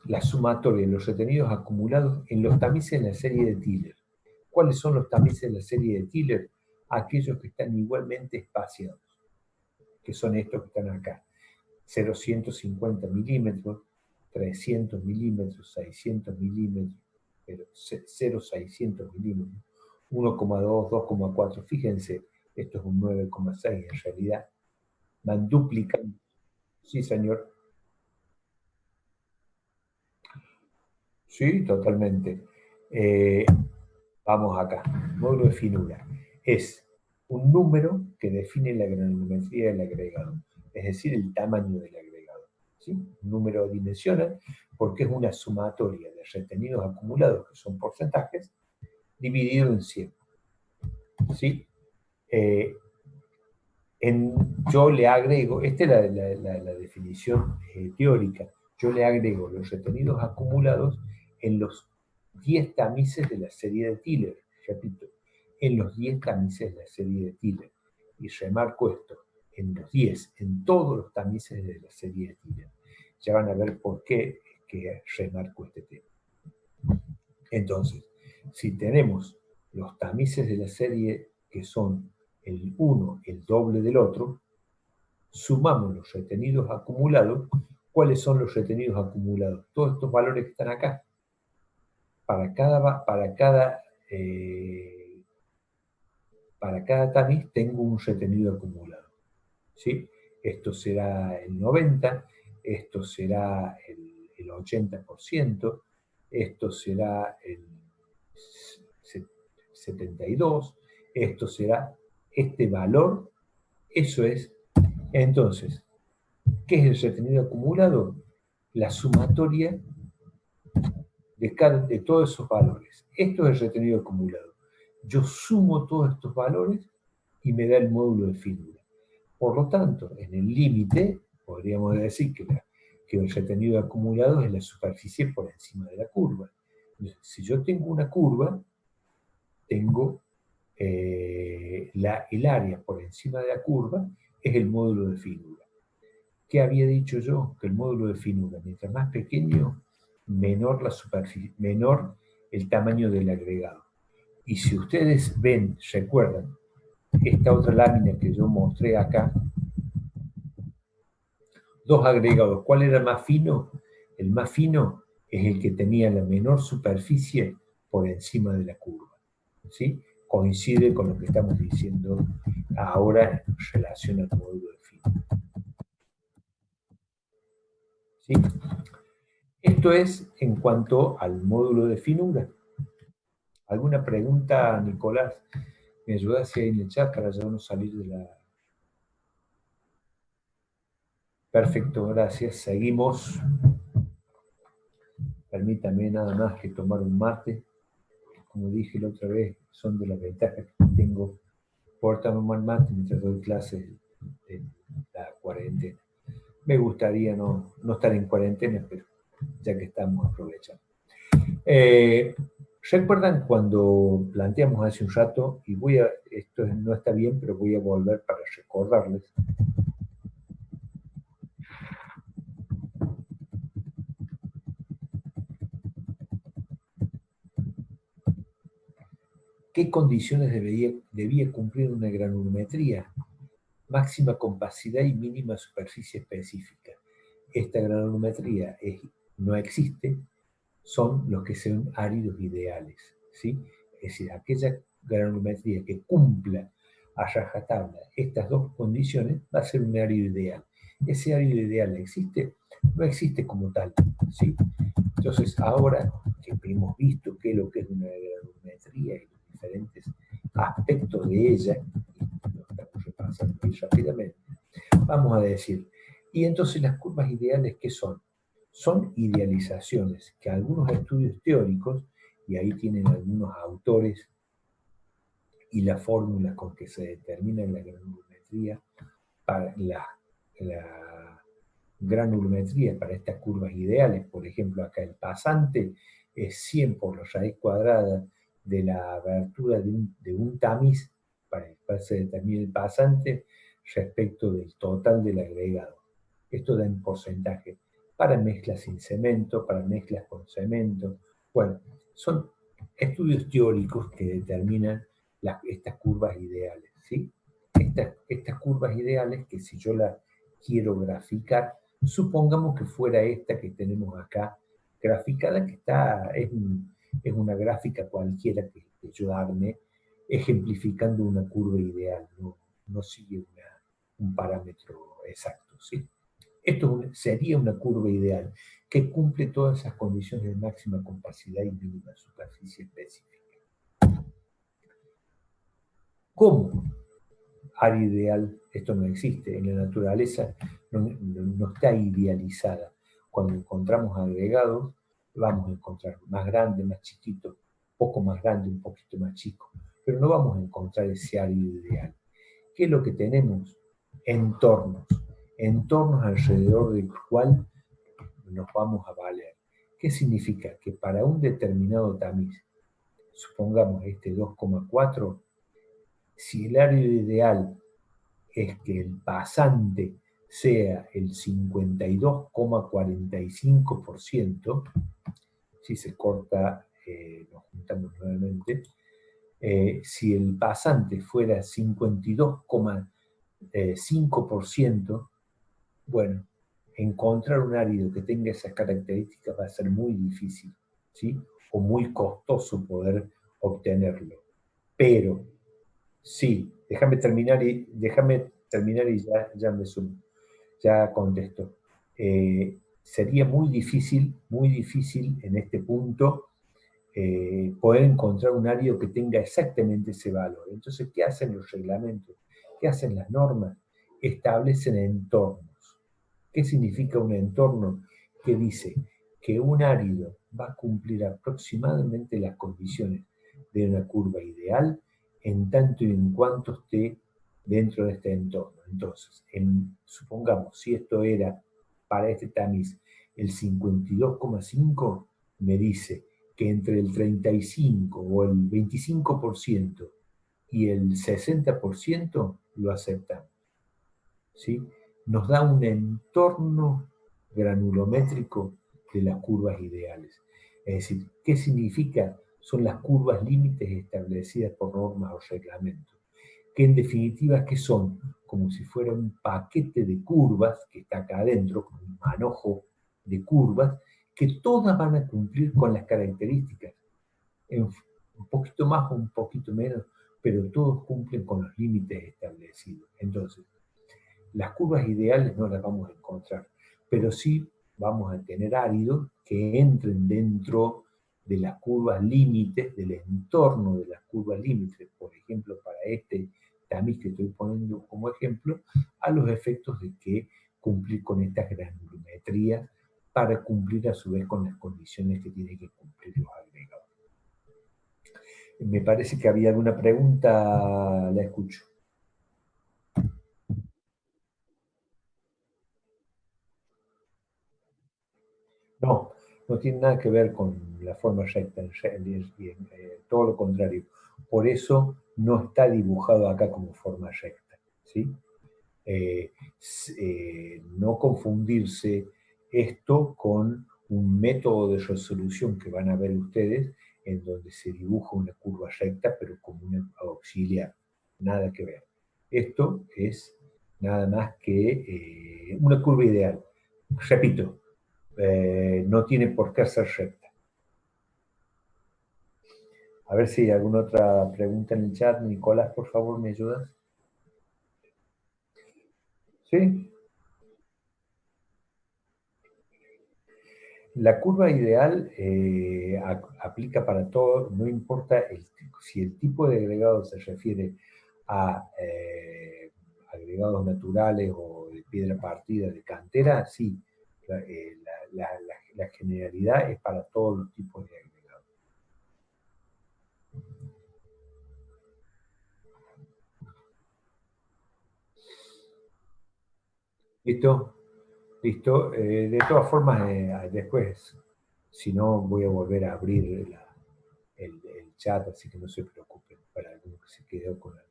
la sumatoria de los retenidos acumulados en los tamices de la serie de Tiller. ¿Cuáles son los tamices de la serie de Tiller? Aquellos que están igualmente espaciados, que son estos que están acá. 0,150 milímetros, 300 milímetros, 600 milímetros, 0,600 milímetros, 1,2, 2,4. Fíjense, esto es un 9,6 en realidad. Van duplicando. Sí, señor. Sí, totalmente. Vamos acá. Módulo de finura. Es un número que define la granulometría del agregado, es decir, el tamaño del agregado. ¿Sí? Un número dimensional porque es una sumatoria de retenidos acumulados, que son porcentajes, dividido en 100. ¿Sí? Yo le agrego, esta es la definición teórica, yo le agrego los retenidos acumulados en los 10 tamices de la serie de Tiller, repito, en los 10 tamices de la serie de Tiller. Y remarco esto, en los 10, en todos los tamices de la serie de Tiller. Ya van a ver por qué es que remarco este tema. Entonces, si tenemos los tamices de la serie que son el uno, el doble del otro, sumamos los retenidos acumulados. ¿Cuáles son los retenidos acumulados? Todos estos valores que están acá. Para cada tamiz tengo un retenido acumulado. ¿Sí? Esto será el 90, esto será el 80%, esto será el 72, esto será este valor, eso es. Entonces, ¿qué es el retenido acumulado? La sumatoria de todos esos valores. Esto es el retenido acumulado. Yo sumo todos estos valores y me da el módulo de finura. Por lo tanto, en el límite, podríamos decir que el retenido acumulado es la superficie por encima de la curva. Entonces, si yo tengo una curva, tengo el área por encima de la curva, es el módulo de finura. ¿Qué había dicho yo? Que el módulo de finura, mientras más pequeño, menor la superficie, menor el tamaño del agregado. Y si ustedes ven, recuerdan, esta otra lámina que yo mostré acá, dos agregados, ¿cuál era más fino? El más fino es el que tenía la menor superficie por encima de la curva. ¿Sí? Coincide con lo que estamos diciendo ahora en relación al módulo de finura. ¿Sí? Esto es en cuanto al módulo de finura. ¿Alguna pregunta, Nicolás? ¿Me ayudas ahí en el chat para ya no salir de la... Perfecto, gracias. Seguimos. Permítame nada más que tomar un mate. Como dije la otra vez, son de las ventajas que tengo por tomar mate mientras doy clases de la cuarentena. Me gustaría no estar en cuarentena, pero ya que estamos aprovechando. ¿Recuerdan cuando planteamos hace un rato, y esto no está bien, pero voy a volver para recordarles, qué condiciones debía cumplir una granulometría? Máxima compacidad y mínima superficie específica. Esta granulometría no existe, son los que son áridos ideales, ¿sí? Es decir, aquella granulometría que cumpla a rajatabla estas dos condiciones va a ser un árido ideal. ¿Ese árido ideal existe? No existe como tal, ¿sí? Entonces, ahora que hemos visto qué es lo que es una granulometría y los diferentes aspectos de ella, y lo estamos repasando muy rápidamente, vamos a decir, y entonces las curvas ideales, ¿qué son? Son idealizaciones que algunos estudios teóricos, y ahí tienen algunos autores y las fórmulas con que se determina la granulometría, para la granulometría para estas curvas ideales, por ejemplo, acá el pasante es 100 por la raíz cuadrada de la abertura de un tamiz para el cual se determina el pasante respecto del total del agregado. Esto da en porcentaje para mezclas sin cemento, para mezclas con cemento. Bueno, son estudios teóricos que determinan estas curvas ideales, ¿sí? Estas curvas ideales que si yo las quiero graficar, supongamos que fuera esta que tenemos acá graficada, que es una gráfica cualquiera que yo arme ejemplificando una curva ideal, no sigue un parámetro exacto, ¿sí? Esto sería una curva ideal que cumple todas esas condiciones de máxima compacidad y mínima superficie específica. ¿Cómo? Área ideal, esto no existe. En la naturaleza no está idealizada. Cuando encontramos agregados, vamos a encontrar más grande, más chiquito, poco más grande, un poquito más chico. Pero no vamos a encontrar ese área ideal. ¿Qué es lo que tenemos? Entornos. Entornos alrededor del cual nos vamos a valer. ¿Qué significa? Que para un determinado tamiz, supongamos este 2,4, si el área ideal es que el pasante sea el 52,45%, si se corta, nos juntamos nuevamente, si el pasante fuera 52,5%, bueno, encontrar un árido que tenga esas características va a ser muy difícil, ¿sí? O muy costoso poder obtenerlo. Pero, sí, déjame terminar y ya me sumo, ya contesto. Sería muy difícil en este punto poder encontrar un árido que tenga exactamente ese valor. Entonces, ¿qué hacen los reglamentos? ¿Qué hacen las normas? Establecen entornos. ¿Qué significa un entorno? Que dice que un árido va a cumplir aproximadamente las condiciones de una curva ideal en tanto y en cuanto esté dentro de este entorno. Entonces, supongamos, si esto era para este tamiz el 52,5, me dice que entre el 35 o el 25% y el 60% lo aceptamos, ¿sí? Nos da un entorno granulométrico de las curvas ideales. Es decir, ¿qué significa? Son las curvas límites establecidas por normas o reglamentos, que en definitiva, ¿qué son? Como si fuera un paquete de curvas que está acá adentro, como un manojo de curvas, que todas van a cumplir con las características, un poquito más o un poquito menos, pero todos cumplen con los límites establecidos. Entonces, las curvas ideales no las vamos a encontrar, pero sí vamos a tener áridos que entren dentro de las curvas límites, del entorno de las curvas límites, por ejemplo, para este tamiz que estoy poniendo como ejemplo, a los efectos de que cumplir con estas granulometrías para cumplir a su vez con las condiciones que tienen que cumplir los agregados. Me parece que había alguna pregunta, la escucho. No, no tiene nada que ver con la forma recta, todo lo contrario. Por eso no está dibujado acá como forma recta, ¿sí? No confundirse esto con un método de resolución que van a ver ustedes, en donde se dibuja una curva recta, pero como una auxiliar. Nada que ver. Esto es nada más que una curva ideal. Repito, no tiene por qué ser recta. A ver si hay alguna otra pregunta en el chat. Nicolás, por favor, ¿me ayudas? ¿Sí? La curva ideal aplica para todo, no importa si el tipo de agregado se refiere a agregados naturales o de piedra partida, de cantera, sí. La generalidad es para todos los tipos de agregados. ¿Listo? Listo. De todas formas, después, si no, voy a volver a abrir el chat, así que no se preocupen para alguno que se quedó con algo.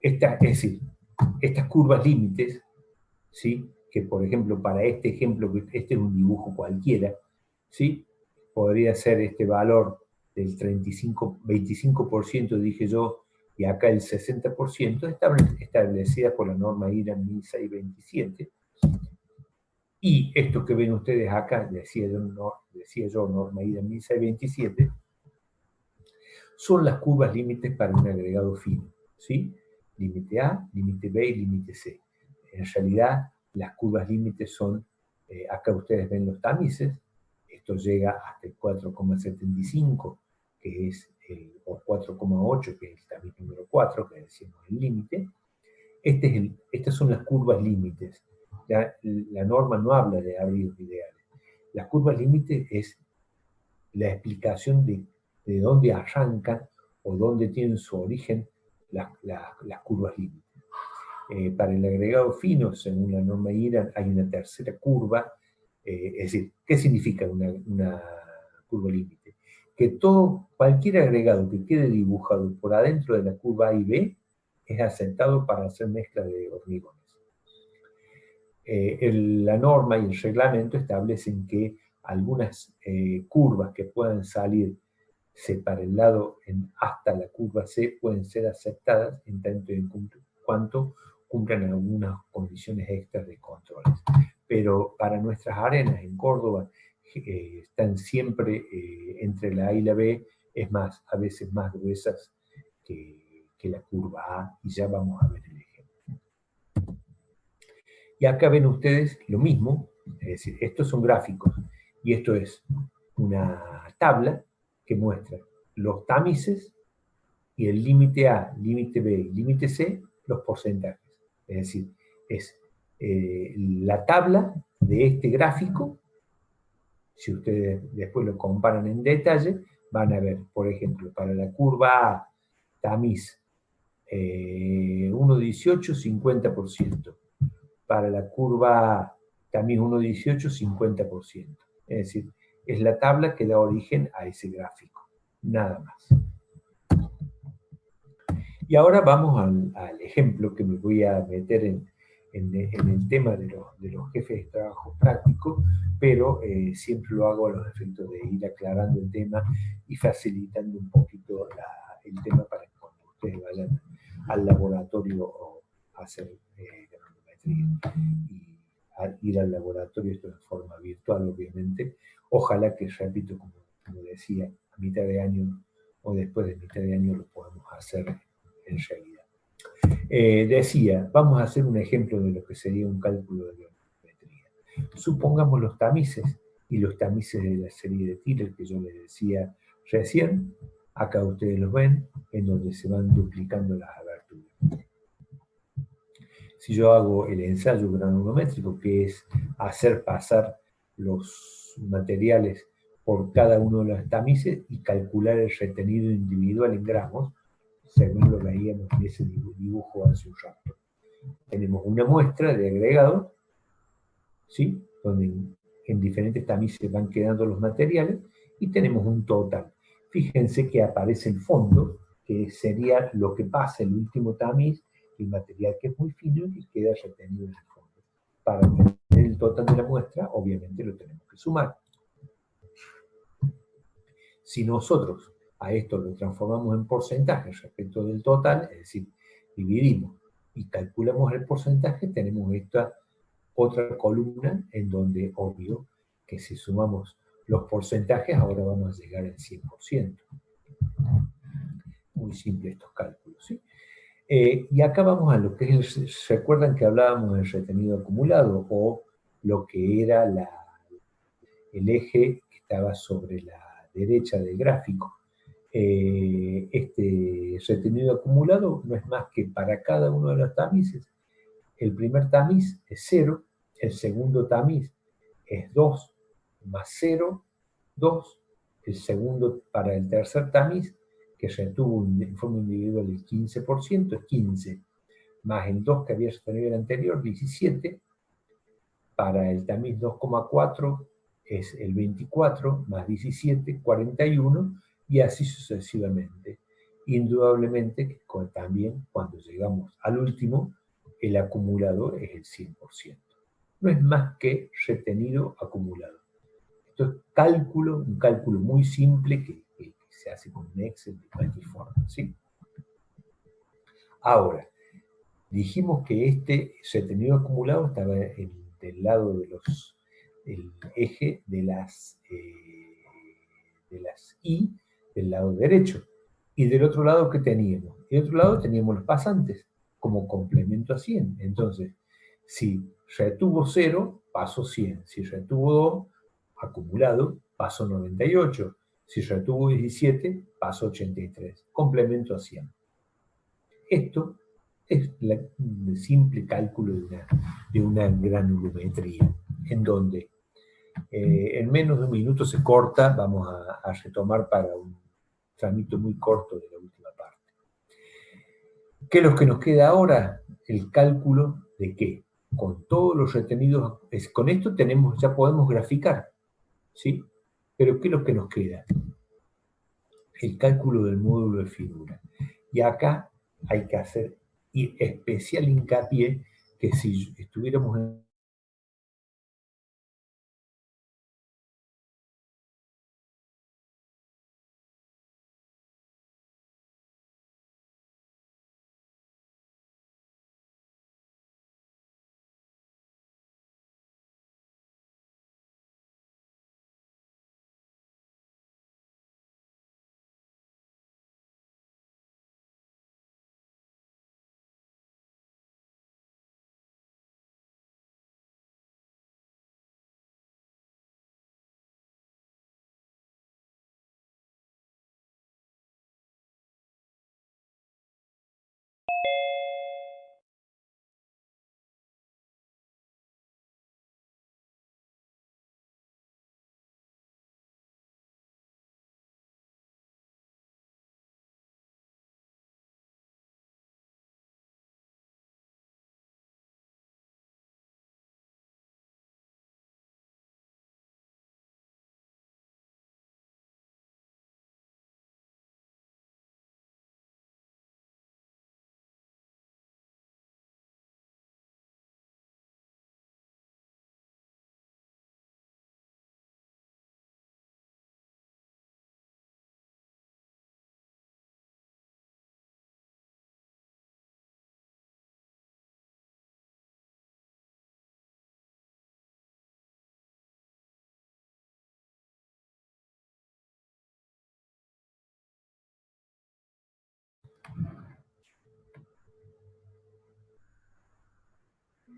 Es decir, estas curvas límites, ¿sí? Que por ejemplo, para este ejemplo, este es un dibujo cualquiera, ¿sí? Podría ser este valor del 25%, dije yo, y acá el 60%, establecida por la norma IRAN 1627. Y esto que ven ustedes acá, decía yo norma IRAN 1627, son las curvas límites para un agregado fino, ¿sí? Límite A, límite B y límite C. En realidad, las curvas límites son, acá ustedes ven los tamices, esto llega hasta el 4,75, que es o 4,8, que es el tamiz número 4, que decimos el límite. Estas son las curvas límites. La norma no habla de áridos ideales. Las curvas límites es la explicación de dónde arrancan o dónde tienen su origen las curvas límites. Para el agregado fino, según la norma IRAN, hay una tercera curva. Es decir, ¿qué significa una curva límite? Que cualquier agregado que quede dibujado por adentro de la curva A y B es aceptado para hacer mezcla de hormigones. La norma y el reglamento establecen que algunas curvas que puedan salir para el lado hasta la curva C pueden ser aceptadas en tanto y en cuanto cumplan algunas condiciones extras de controles. Pero para nuestras arenas en Córdoba están siempre entre la A y la B, es más, a veces más gruesas que la curva A, y ya vamos a ver el ejemplo. Y acá ven ustedes lo mismo, es decir, estos son gráficos, y esto es una tabla que muestra los tamices y el límite A, límite B y límite C, los porcentajes. Es decir, es la tabla de este gráfico, Si ustedes después lo comparan en detalle, van a ver, por ejemplo, para la curva A, tamiz 1,18, 50%. Para la curva A, tamiz 1,18, 50%. Es decir, es la tabla que da origen a ese gráfico, nada más. Y ahora vamos al ejemplo que me voy a meter en el tema de los jefes de trabajo prácticos, pero siempre lo hago a los efectos de ir aclarando el tema y facilitando un poquito el tema para que cuando ustedes vayan al laboratorio a hacer granulometría. Y al ir al laboratorio, esto de forma virtual, obviamente, ojalá que, repito, como decía, a mitad de año o después de mitad de año lo podamos hacer en realidad. Decía, vamos a hacer un ejemplo de lo que sería un cálculo de granulometría. Supongamos los tamices y los tamices de la serie de Tiller que yo les decía recién. Acá ustedes los ven, en donde se van duplicando las aberturas. Si yo hago el ensayo granulométrico, que es hacer pasar los materiales por cada uno de los tamices y calcular el retenido individual en gramos, según lo veíamos en ese dibujo hace un rato. Tenemos una muestra de agregado, ¿sí? Donde en diferentes tamices van quedando los materiales, y tenemos un total. Fíjense que aparece el fondo, que sería lo que pasa el último tamiz, el material que es muy fino y que queda retenido en el fondo. Para tener el total de la muestra, obviamente lo tenemos que sumar. Si nosotros a esto lo transformamos en porcentaje respecto del total, es decir, dividimos y calculamos el porcentaje, tenemos esta otra columna en donde, obvio, que si sumamos los porcentajes, ahora vamos a llegar al 100%. Muy simple estos cálculos, ¿sí? Y acá vamos a lo que es, ¿recuerdan que hablábamos del retenido acumulado o lo que era el eje que estaba sobre la derecha del gráfico? Este retenido acumulado no es más que para cada uno de los tamices. El primer tamiz es 0, el segundo tamiz es 2 más 0, 2. El segundo, para el tercer tamiz, que retuvo en forma individual el 15%, es 15, más el 2 que había retenido el anterior, 17. Para el tamiz 2,4 es el 24, más 17, 41, y así sucesivamente. Indudablemente que también cuando llegamos al último, el acumulado es el 100%. No es más que retenido acumulado. Esto es cálculo, un cálculo muy simple que se hace con un Excel de cualquier forma, ¿sí? Ahora, dijimos que este retenido acumulado estaba del lado de el eje de las I, del lado derecho. Y del otro lado, ¿qué teníamos? Del otro lado teníamos los pasantes, como complemento a 100. Entonces, si retuvo 0, paso 100. Si retuvo 2, acumulado, paso 98. Si retuvo 17, paso 83. Complemento a 100. Esto es el simple cálculo de una granulometría, en donde en menos de un minuto se corta. Vamos a retomar para un trámite muy corto de la última parte. ¿Qué es lo que nos queda ahora? El cálculo de qué. Con todos los retenidos, con esto ya podemos graficar, ¿sí? Pero ¿qué es lo que nos queda? El cálculo del módulo de figura. Y acá hay que hacer especial hincapié que si estuviéramos en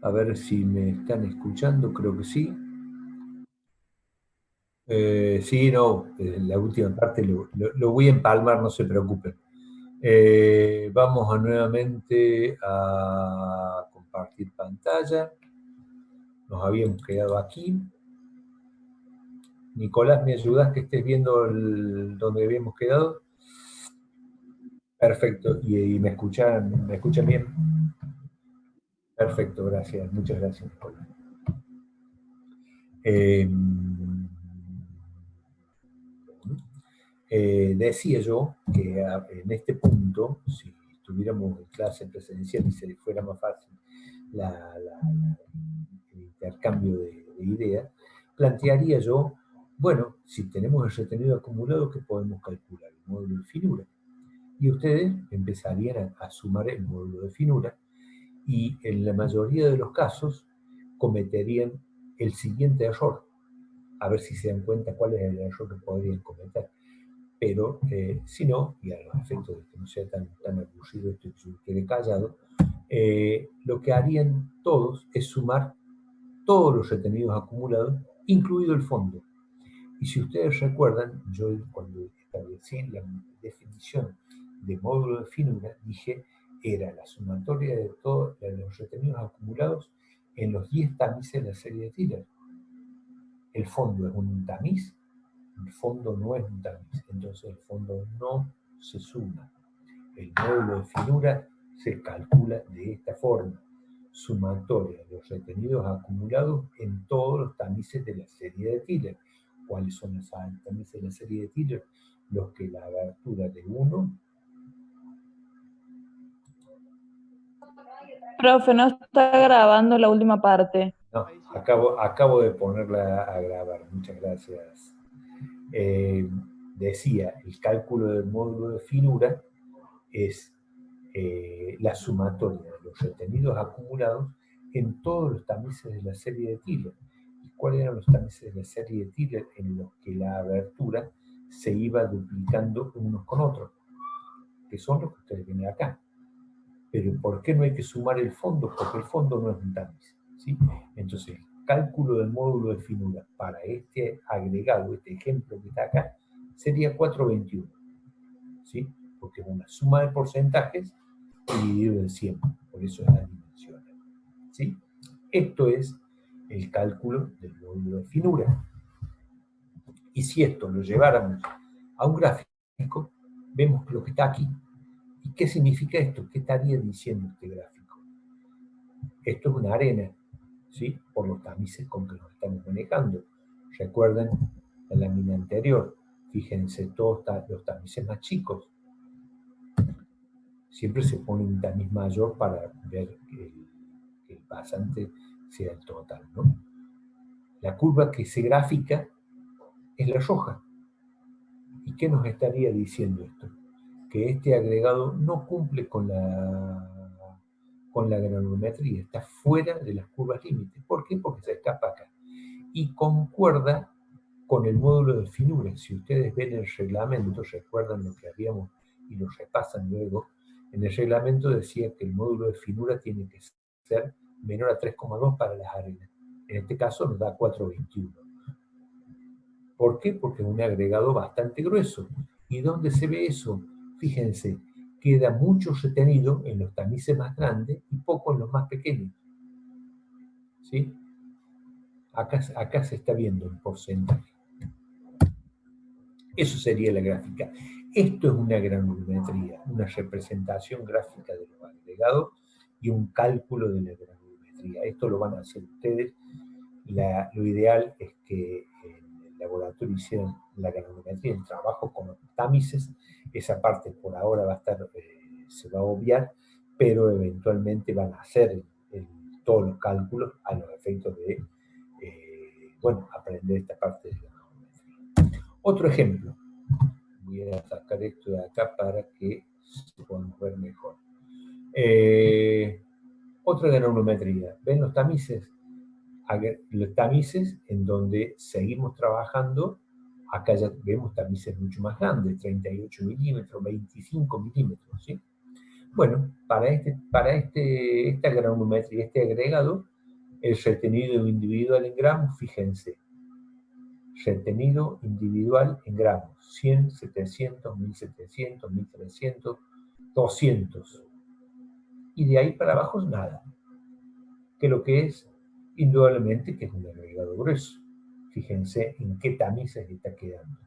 A ver si me están escuchando, creo que sí. Sí, no, la última parte lo voy a empalmar, no se preocupen. Vamos nuevamente a compartir pantalla. Nos habíamos quedado aquí. Nicolás, ¿me ayudas que estés viendo donde habíamos quedado? Perfecto. ¿Y me escuchan bien? Perfecto, gracias. Muchas gracias, Nicolás. Eh, decía yo que en este punto, si estuviéramos en clase presencial y se le fuera más fácil el intercambio de ideas, plantearía yo, bueno, si tenemos el retenido acumulado, ¿qué podemos calcular? El módulo de finura. Y ustedes empezarían a sumar el módulo de finura y en la mayoría de los casos cometerían el siguiente error. A ver si se dan cuenta cuál es el error que podrían cometer. Pero si no, y a los efectos de que no sea tan aburrido esto y que yo quede callado, lo que harían todos es sumar todos los retenidos acumulados, incluido el fondo. Y si ustedes recuerdan, yo cuando establecí la definición de módulo de finura, dije era la sumatoria de todos los retenidos acumulados en los 10 tamices de la serie de Tiller. El fondo es un tamiz, el fondo no es un tamiz, entonces el fondo no se suma. El módulo de finura se calcula de esta forma: sumatoria de los retenidos acumulados en todos los tamices de la serie de Tiller. ¿Cuáles son los tamices de la serie de Tiller? Los que la abertura de 1. Profe, no está grabando la última parte. No, acabo de ponerla a grabar, muchas gracias. Eh, Decía, el cálculo del módulo de finura es la sumatoria de los retenidos acumulados en todos los tamices de la serie de Tiller. ¿Y cuáles eran los tamices de la serie de Tiller? En los que la abertura se iba duplicando unos con otros, que son los que ustedes ven acá. Pero ¿por qué no hay que sumar el fondo? Porque el fondo no es un tamiz, ¿sí? Entonces, el cálculo del módulo de finura para este agregado, este ejemplo que está acá, sería 421, ¿sí? Porque es una suma de porcentajes dividido en 100, por eso es adimensional, ¿sí? Esto es el cálculo del módulo de finura. Y si esto lo lleváramos a un gráfico, vemos lo que está aquí. ¿Y qué significa esto? ¿Qué estaría diciendo este gráfico? Esto es una arena, ¿sí? Por los tamices con que nos estamos manejando. Recuerden la lámina anterior, fíjense todos los tamices más chicos. Siempre se pone un tamiz mayor para ver que el pasante sea el total, ¿no? La curva que se grafica es la roja. ¿Y qué nos estaría diciendo esto? Que este agregado no cumple con la granulometría, está fuera de las curvas límites. ¿Por qué? Porque se escapa acá. Y concuerda con el módulo de finura. Si ustedes ven el reglamento, recuerdan lo que habíamos y lo repasan luego, en el reglamento decía que el módulo de finura tiene que ser menor a 3,2 para las arenas. En este caso nos da 4,21. ¿Por qué? Porque es un agregado bastante grueso. ¿Y dónde se ve eso? Fíjense, queda mucho retenido en los tamices más grandes y poco en los más pequeños. ¿Sí? Acá se está viendo el porcentaje. Eso sería la gráfica. Esto es una granulometría, una representación gráfica de los agregados y un cálculo de la granulometría. Esto lo van a hacer ustedes. Lo ideal es que en el laboratorio hicieran la granulometría, el trabajo con los tamices. Esa parte por ahora va a estar, se va a obviar, pero eventualmente van a hacer todos los cálculos a los efectos de, aprender esta parte de la granulometría. Otro ejemplo. Voy a sacar esto de acá para que se puedan ver mejor. Otra granulometría. ¿Ven los tamices? Los tamices en donde seguimos trabajando, acá ya vemos tamices mucho más grandes, 38 milímetros, 25 milímetros, ¿sí? Bueno, esta granulometría, este agregado, el retenido individual en gramos, fíjense, retenido individual en gramos, 100, 700, 1700, 1300, 200. Y de ahí para abajo nada, que lo que es, indudablemente, que es un agregado grueso. Fíjense en qué tamices está quedando.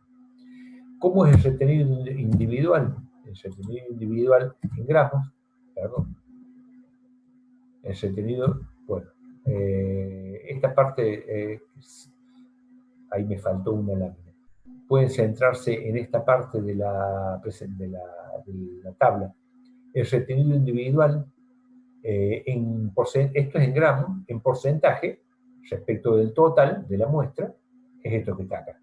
¿Cómo es el retenido individual? El retenido individual en gramos, perdón, el retenido, bueno, esta parte, ahí me faltó una lámina. Pueden centrarse en esta parte de la tabla. El retenido individual, esto es en gramos, en porcentaje, respecto del total de la muestra, es esto que está acá.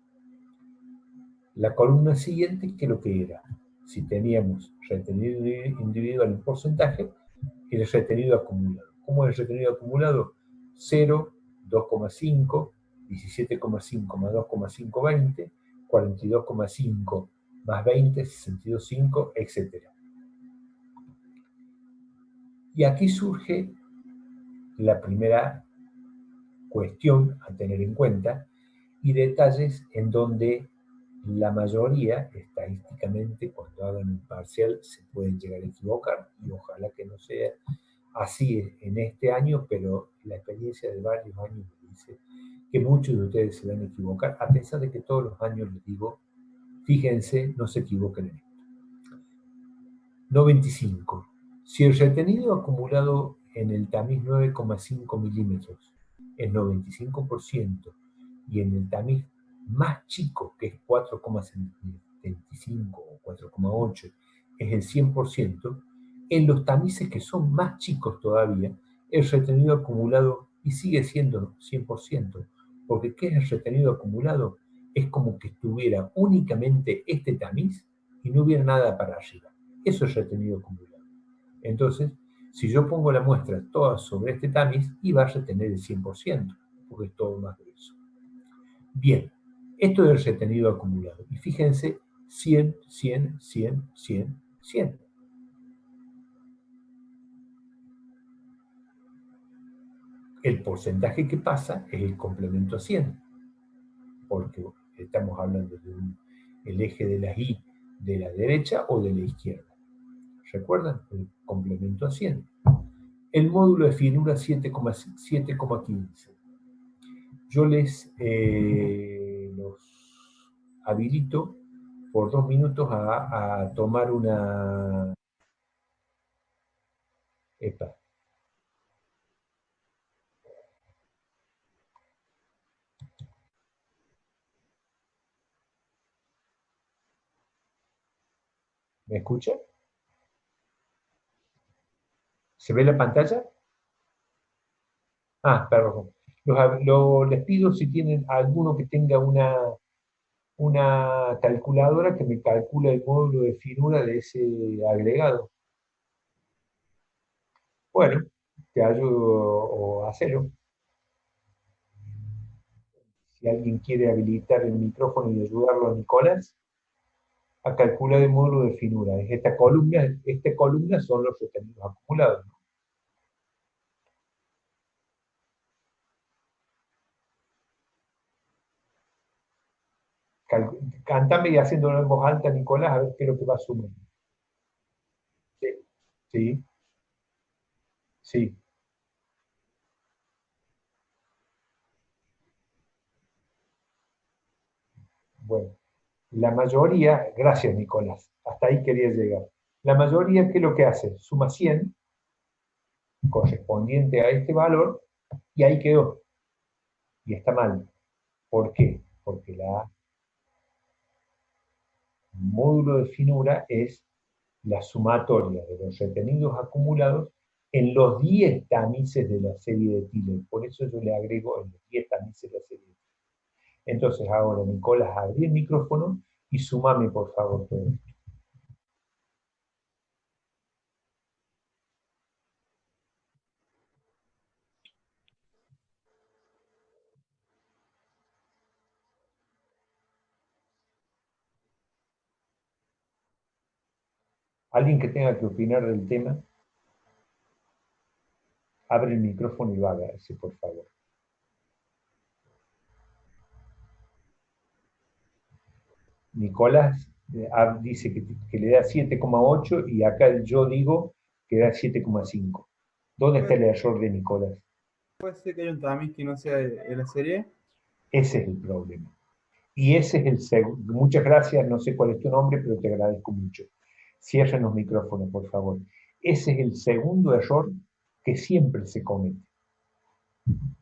La columna siguiente, ¿qué es lo que era? Si teníamos retenido individual en porcentaje, el retenido acumulado. ¿Cómo es el retenido acumulado? 0, 2,5, 17,5 más 2,5, 20, 42,5 más 20, 62,5, etc. Y aquí surge la primera cuestión a tener en cuenta y detalles en donde la mayoría, estadísticamente, cuando hagan un parcial, se pueden llegar a equivocar, y ojalá que no sea así en este año, pero la experiencia de varios años me dice que muchos de ustedes se van a equivocar, a pesar de que todos los años les digo, fíjense, no se equivoquen en esto. 95. Si el retenido acumulado en el tamiz 9,5 milímetros es 95% y en el tamiz más chico, que es 4,75 o 4,8, es el 100%, en los tamices que son más chicos todavía, el retenido acumulado, y sigue siendo 100%, porque ¿qué es el retenido acumulado? Es como que estuviera únicamente este tamiz y no hubiera nada para arriba. Eso es retenido acumulado. Entonces, si yo pongo la muestra toda sobre este tamiz, iba a retener el 100%, porque es todo más grueso. Bien, esto es el retenido acumulado. Y fíjense, 100, 100, 100, 100, 100. El porcentaje que pasa es el complemento a 100, porque estamos hablando del eje de la Y de la derecha o de la izquierda. ¿Recuerdan? El complemento a 100. El módulo de finura 7,15. Yo los habilito por 2 minutos a tomar una... Epa, ¿me escucha? ¿Se ve la pantalla? Ah, perdón. Les pido si tienen alguno que tenga una calculadora que me calcule el módulo de finura de ese agregado. Bueno, te ayudo a hacerlo. Si alguien quiere habilitar el micrófono y ayudarlo a Nicolás a calcular el módulo de finura. Es esta columna son los retenidos acumulados, ¿no? Cántame y haciéndolo en voz alta, Nicolás, a ver qué es lo que va a sumar. Sí, sí, sí. Bueno, la mayoría, gracias Nicolás, hasta ahí quería llegar. La mayoría, ¿qué es lo que hace? Suma 100 correspondiente a este valor y ahí quedó. Y está mal. ¿Por qué? Porque la módulo de finura es la sumatoria de los retenidos acumulados en los 10 tamices de la serie de Tiller. Por eso yo le agrego en los 10 tamices de la serie de Tiller. Entonces ahora, Nicolás, abrí el micrófono y sumame, por favor, todo esto. Alguien que tenga que opinar del tema, abre el micrófono y lo haga, ese, por favor. Nicolás dice que le da 7,8 y acá yo digo que da 7,5. ¿Dónde está Puede, el error de Nicolás? puede ser que haya un tamiz que no sea de la serie. Ese es el problema. Y ese es el segundo. Muchas gracias, no sé cuál es tu nombre, pero te agradezco mucho. Cierren los micrófonos, por favor. Ese es el segundo error que siempre se comete.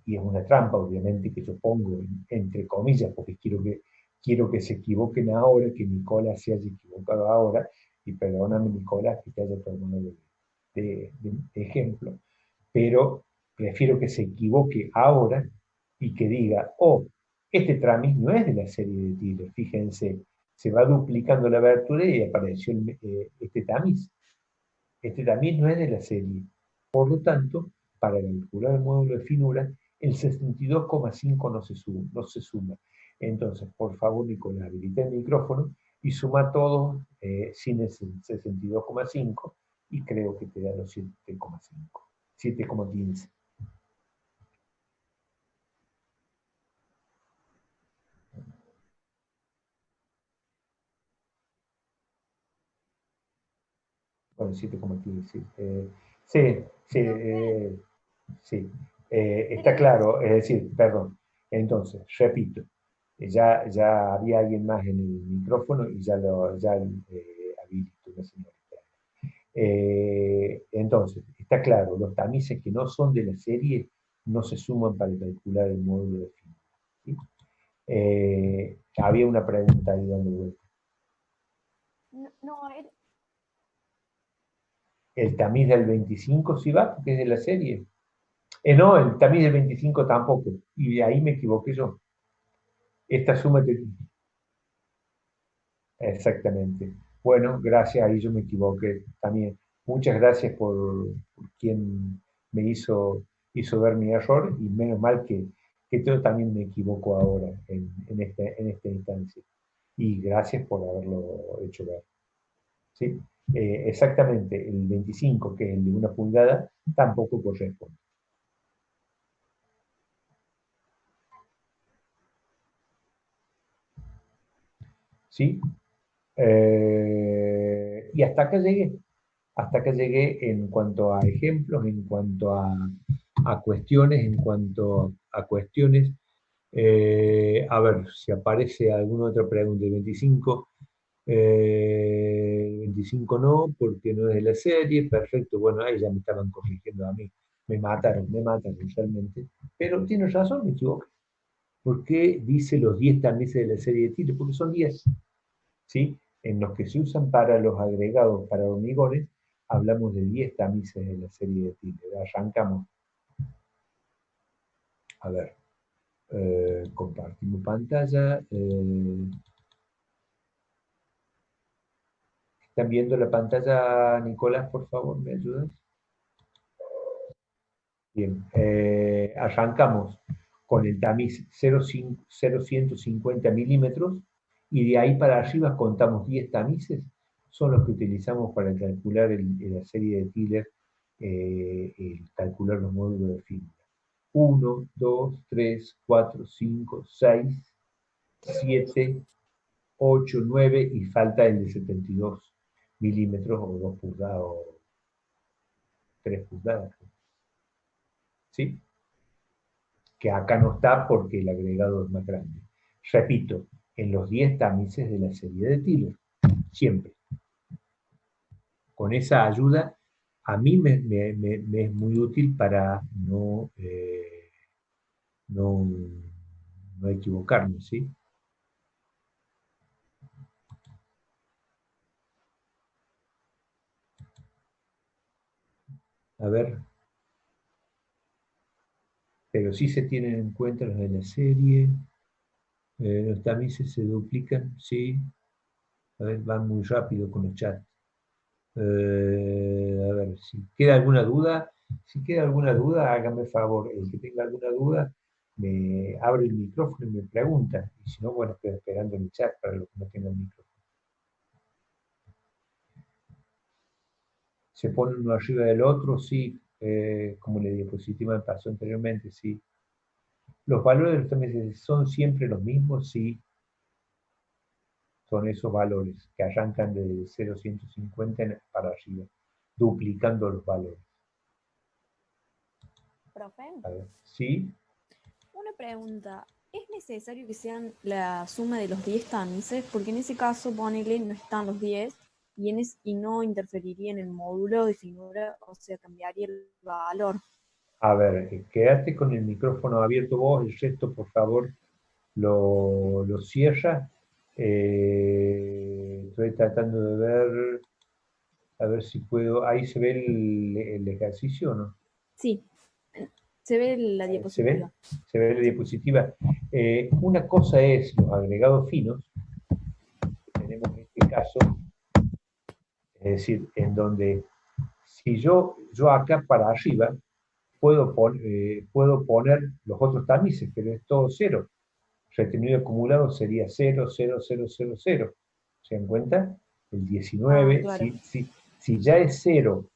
Y es una trampa, obviamente, que yo pongo entre comillas, porque quiero que se equivoquen ahora, que Nicolás se haya equivocado ahora, y perdóname, Nicolás, que te haya tomado de ejemplo, pero prefiero que se equivoque ahora y que diga, oh, este tamiz no es de la serie de Tiller, fíjense, se va duplicando la abertura y apareció este tamiz. Este tamiz no es de la serie. Por lo tanto, para calcular el módulo de finura, el 62,5 no se suma. Entonces, por favor, Nicolás, habilita el micrófono y suma todos sin el 62,5 y creo que te da los 7,5, 7,15. Bueno, 7,15. Sí, sí, sí. Está claro, es decir, perdón. Entonces, repito, ya había alguien más en el micrófono y ya habilito la señorita. Entonces, está claro, los tamices que no son de la serie no se suman para calcular el módulo de fin. ¿Sí? Había una pregunta ahí dando vuelta. No, El tamiz del 25 sí va, porque es de la serie. No, el tamiz del 25 tampoco. Y ahí me equivoqué yo. Esta suma exactamente. Bueno, gracias, ahí yo me equivoqué también. Muchas gracias por quien me hizo ver mi error y menos mal que yo también me equivoco ahora en esta instancia. Y gracias por haberlo hecho ver. ¿Sí? Exactamente, el 25, que es el de 1 pulgada, tampoco corresponde. ¿Sí? Y hasta acá llegué en cuanto a ejemplos, en cuanto a cuestiones, en cuanto a cuestiones. A ver si aparece alguna otra pregunta. El 25, 25 no, porque no es de la serie. Perfecto, bueno, ahí ya me estaban corrigiendo a mí. Me matan realmente. Pero tienes razón, me equivoqué. ¿Por qué dice los 10 tamices de la serie de Tiller? Porque son 10. ¿Sí? En los que se usan para los agregados para hormigones, hablamos de 10 tamices de la serie de Tiller. Arrancamos. A ver, compartimos pantalla. ¿Están viendo la pantalla, Nicolás, por favor? ¿Me ayudas? Bien, arrancamos con el tamiz 0,150 milímetros y de ahí para arriba contamos 10 tamices, son los que utilizamos para calcular la serie de Tiller, calcular los módulos de fibra. 1, 2, 3, 4, 5, 6, 7, 8, 9 y falta el de 72 milímetros o 2 pulgadas o 3 pulgadas. ¿Sí? Que acá no está porque el agregado es más grande. Repito, en los 10 tamices de la serie de Tiller, siempre. Con esa ayuda, a mí me es muy útil para no, no equivocarme, ¿sí? A ver, pero sí se tienen en cuenta los de la serie, los tamices se duplican, sí. A ver, van muy rápido con los chats. A ver, si queda alguna duda, hágame favor. El que tenga alguna duda, me abre el micrófono y me pregunta. Y si no, bueno, estoy esperando en el chat para los que no tengan micrófono. ¿Se pone uno arriba del otro? Sí, como la diapositiva me pasó anteriormente, sí. ¿Los valores de los tamices son siempre los mismos? Sí, son esos valores que arrancan desde 0 a 150 para arriba, duplicando los valores. Profe, A ver, ¿sí? una pregunta. ¿Es necesario que sean la suma de los 10 tamices? Porque en ese caso, ponele, no están los 10 y no interferiría en el módulo de finura, o sea, cambiaría el valor. A ver, quédate con el micrófono abierto vos, el resto, por favor, lo cierra. Estoy tratando de ver, a ver si puedo. Ahí se ve el ejercicio, ¿no? Sí, se ve la ¿Se ve? diapositiva. Se ve la diapositiva. Una cosa es los agregados finos, que tenemos en este caso, es decir, en donde si yo acá para arriba puedo poner los otros tamices, pero es todo cero. Retenido acumulado sería 0, 0, 0, 0, 0. ¿Se dan cuenta? El 19, claro. si ya es 0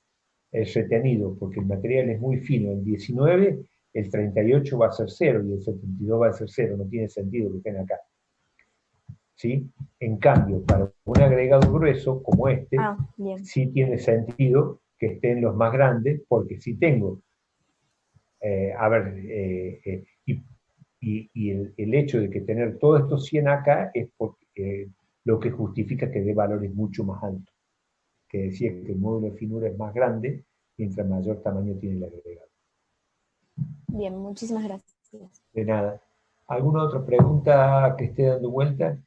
el retenido, porque el material es muy fino, el 19, el 38 va a ser 0 y el 72 va a ser 0. No tiene sentido que estén acá. ¿Sí? En cambio, para un agregado grueso como este, bien. sí tiene sentido que estén los más grandes, porque si tengo, y el hecho de que tener todos estos 100 acá es porque, lo que justifica que dé valores mucho más altos. Que decía que el módulo de finura es más grande mientras mayor tamaño tiene el agregado. Bien, muchísimas gracias. De nada. ¿Alguna otra pregunta que esté dando vuelta?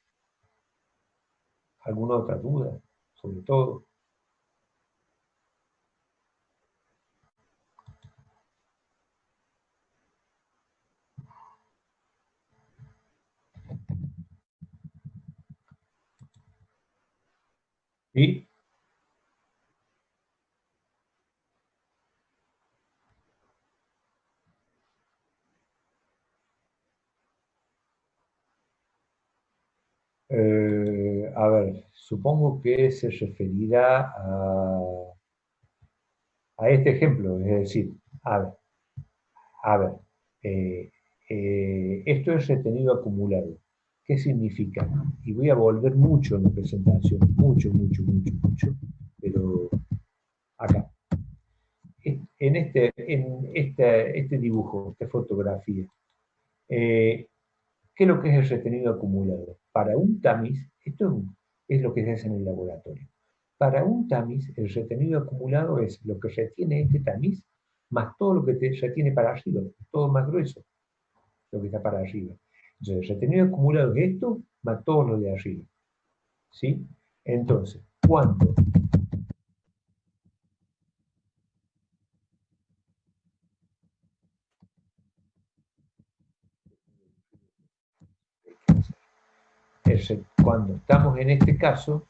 ¿Alguna otra duda? Sobre todo. ¿Sí? A ver, supongo que se referirá a este ejemplo, es decir, a ver, esto es retenido acumulado. ¿Qué significa? Y voy a volver mucho en la presentación, mucho, pero acá. Este dibujo, esta fotografía, ¿qué es lo que es el retenido acumulado? Para un tamiz, esto es lo que se hace en el laboratorio. Para un tamiz, el retenido acumulado es lo que retiene este tamiz más todo lo que te retiene para arriba, todo más grueso, lo que está para arriba. Entonces, el retenido acumulado es esto más todo lo de arriba. ¿Sí? Entonces, ¿cuánto? Cuando estamos en este caso,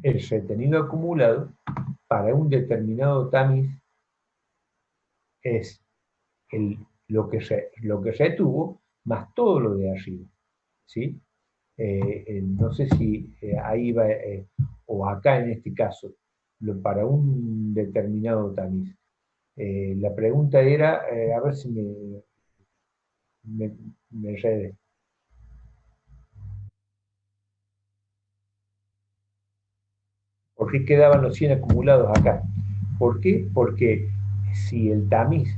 el retenido acumulado para un determinado tamiz es lo que retuvo más todo lo de arriba. ¿Sí? No sé si ahí va, o acá en este caso, para un determinado tamiz. La pregunta era, a ver si me enredé. ¿Por qué quedaban los 100 acumulados acá? ¿Por qué? Porque si el tamiz,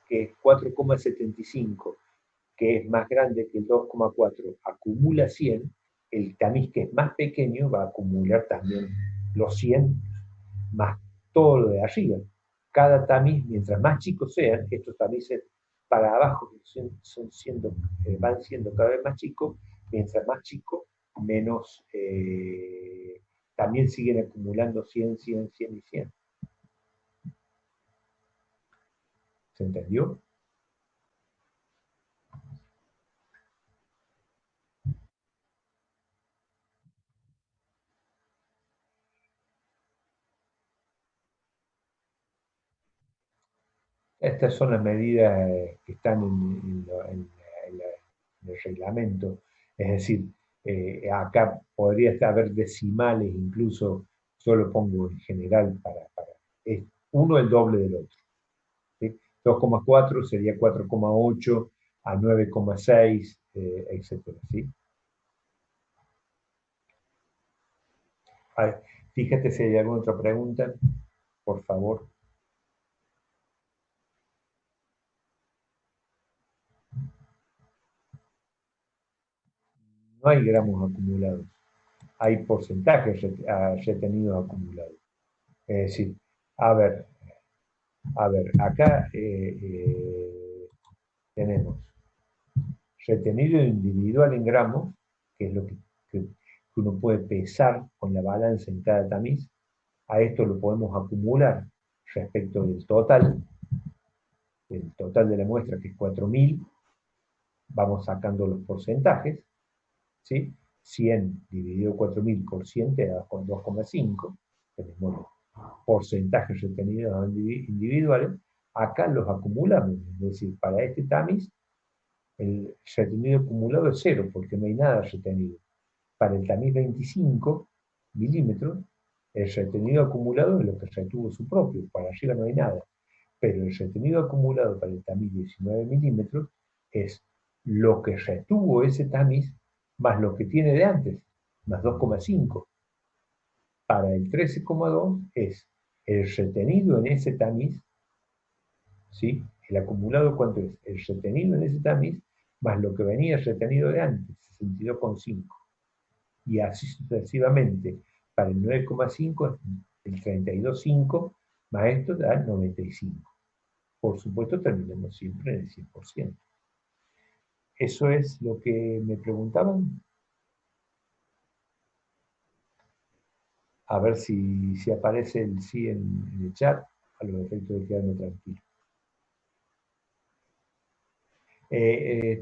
que es 4,75, que es más grande que el 2,4, acumula 100, el tamiz que es más pequeño va a acumular también los 100 más todo lo de arriba. Cada tamiz, mientras más chicos sean, estos tamices para abajo van siendo cada vez más chicos, mientras más chicos, menos, también siguen acumulando 100, 100, 100 y 100. ¿Se entendió? Estas son las medidas que están en el reglamento. Es decir, acá podría haber decimales incluso Yo lo pongo en general es uno el doble del otro. ¿Sí? 2,4 sería 4,8 a 9,6, etcétera, ¿sí? A ver, fíjate si hay alguna otra pregunta, por favor. No hay gramos acumulados, hay porcentajes retenidos acumulados. Es decir, a ver, acá tenemos retenido individual en gramos, que es lo que uno puede pesar con la balanza en cada tamiz. A esto lo podemos acumular respecto del total de la muestra, que es 4.000, vamos sacando los porcentajes, ¿sí? 100 dividido 4.000 por 100 te da 2,5, tenemos los porcentajes retenidos individuales, acá los acumulamos, es decir, para este tamiz, el retenido acumulado es 0, porque no hay nada retenido. Para el tamiz 25 milímetros, el retenido acumulado es lo que retuvo su propio, para arriba no hay nada. Pero el retenido acumulado para el tamiz 19 milímetros es lo que retuvo ese tamiz más lo que tiene de antes, más 2,5. Para el 13,2 es el retenido en ese tamiz, ¿sí? El acumulado, ¿cuánto es? El retenido en ese tamiz más lo que venía retenido de antes, 62,5. Y así sucesivamente. Para el 9,5 el 32,5 más esto da 95. Por supuesto, terminamos siempre en el 100%. ¿Eso es lo que me preguntaban? A ver si aparece el sí en el chat, a los efectos de quedarme tranquilo.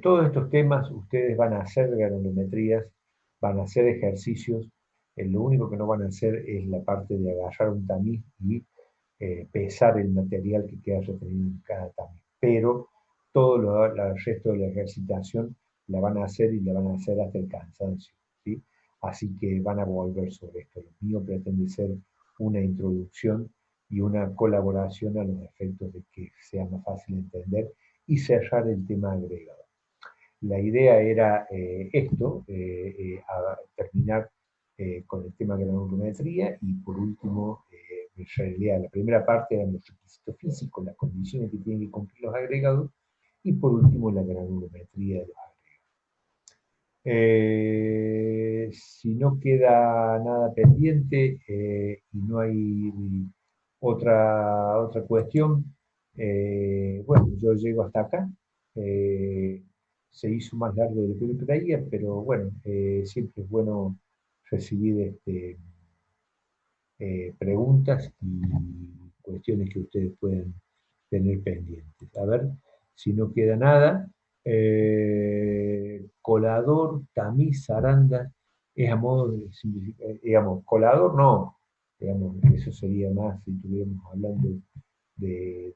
Todos estos temas ustedes van a hacer granulometrías, van a hacer ejercicios. Lo único que no van a hacer es la parte de agarrar un tamiz y pesar el material que queda retenido en cada tamiz. Pero todo el resto de la ejercitación la van a hacer y la van a hacer hasta el cansancio, ¿sí? Así que van a volver sobre esto. Lo mío pretende ser una introducción y una colaboración a los efectos de que sea más fácil entender y cerrar el tema agregado. La idea era terminar con el tema de la granulometría y por último, en realidad la primera parte eran los requisitos físicos, las condiciones que tienen que cumplir los agregados y por último la granulometría de los agregados. Si no queda nada pendiente y no hay otra cuestión, bueno, yo llego hasta acá. Se hizo más largo de lo que yo creía, pero bueno, siempre es bueno recibir preguntas y cuestiones que ustedes pueden tener pendientes. A ver, si no queda nada, colador, tamiz, zaranda, es a modo de simplificar, digamos, colador no, digamos, eso sería más si estuviéramos hablando de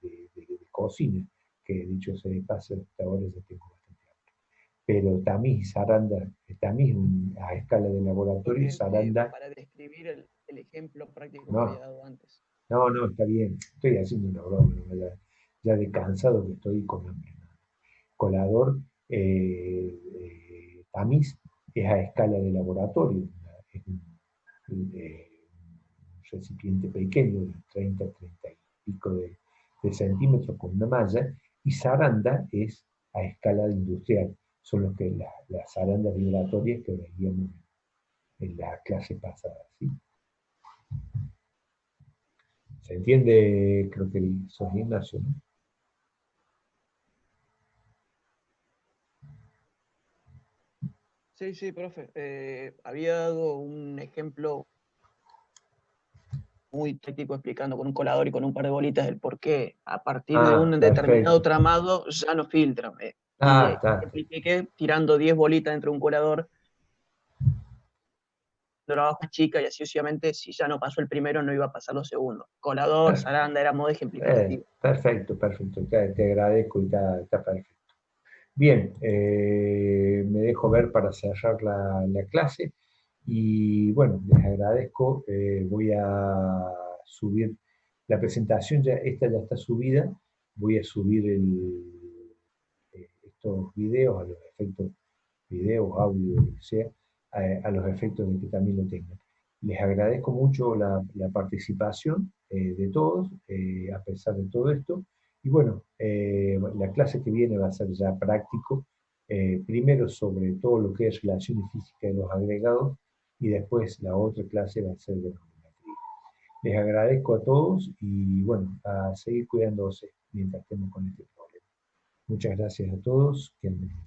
cocina, que dicho sea de paso, hasta ahora ya tengo bastante hambre. Pero tamiz, zaranda, tamiz a escala de laboratorio, zaranda... Para describir el ejemplo práctico No. que había dado antes. No, está bien, estoy haciendo una broma, ¿no? Ya de cansado que estoy con hambre. Colador, tamiz, es a escala de laboratorio, es un recipiente pequeño, de 30 y pico de centímetros con una malla, y zaranda es a escala industrial, son los que las zarandas vibratorias que veíamos en la clase pasada, ¿sí? ¿Se entiende? Creo que sos Ignacio, ¿no? Sí, profe. Había dado un ejemplo muy técnico explicando con un colador y con un par de bolitas el por qué a partir de un determinado tramado ya no filtra. Expliqué tirando 10 bolitas dentro de un colador, trabajo chica y así sucesivamente, si ya no pasó el primero no iba a pasar los segundos. Colador, zaranda, era modo ejemplificativo. Perfecto, te agradezco y está perfecto. Bien, me dejo ver para cerrar la clase Y bueno, les agradezco. Voy a subir la presentación, esta ya está subida. Voy a subir estos videos a los efectos, videos, audio, lo que sea, a los efectos de que también lo tengan. Les agradezco mucho la participación de todos, a pesar de todo esto. Y bueno, la clase que viene va a ser ya práctico, primero sobre todo lo que es relaciones físicas de los agregados, y después la otra clase va a ser de geometría. Les agradezco a todos y bueno, a seguir cuidándose mientras estemos con este problema. Muchas gracias a todos. Que anden bien.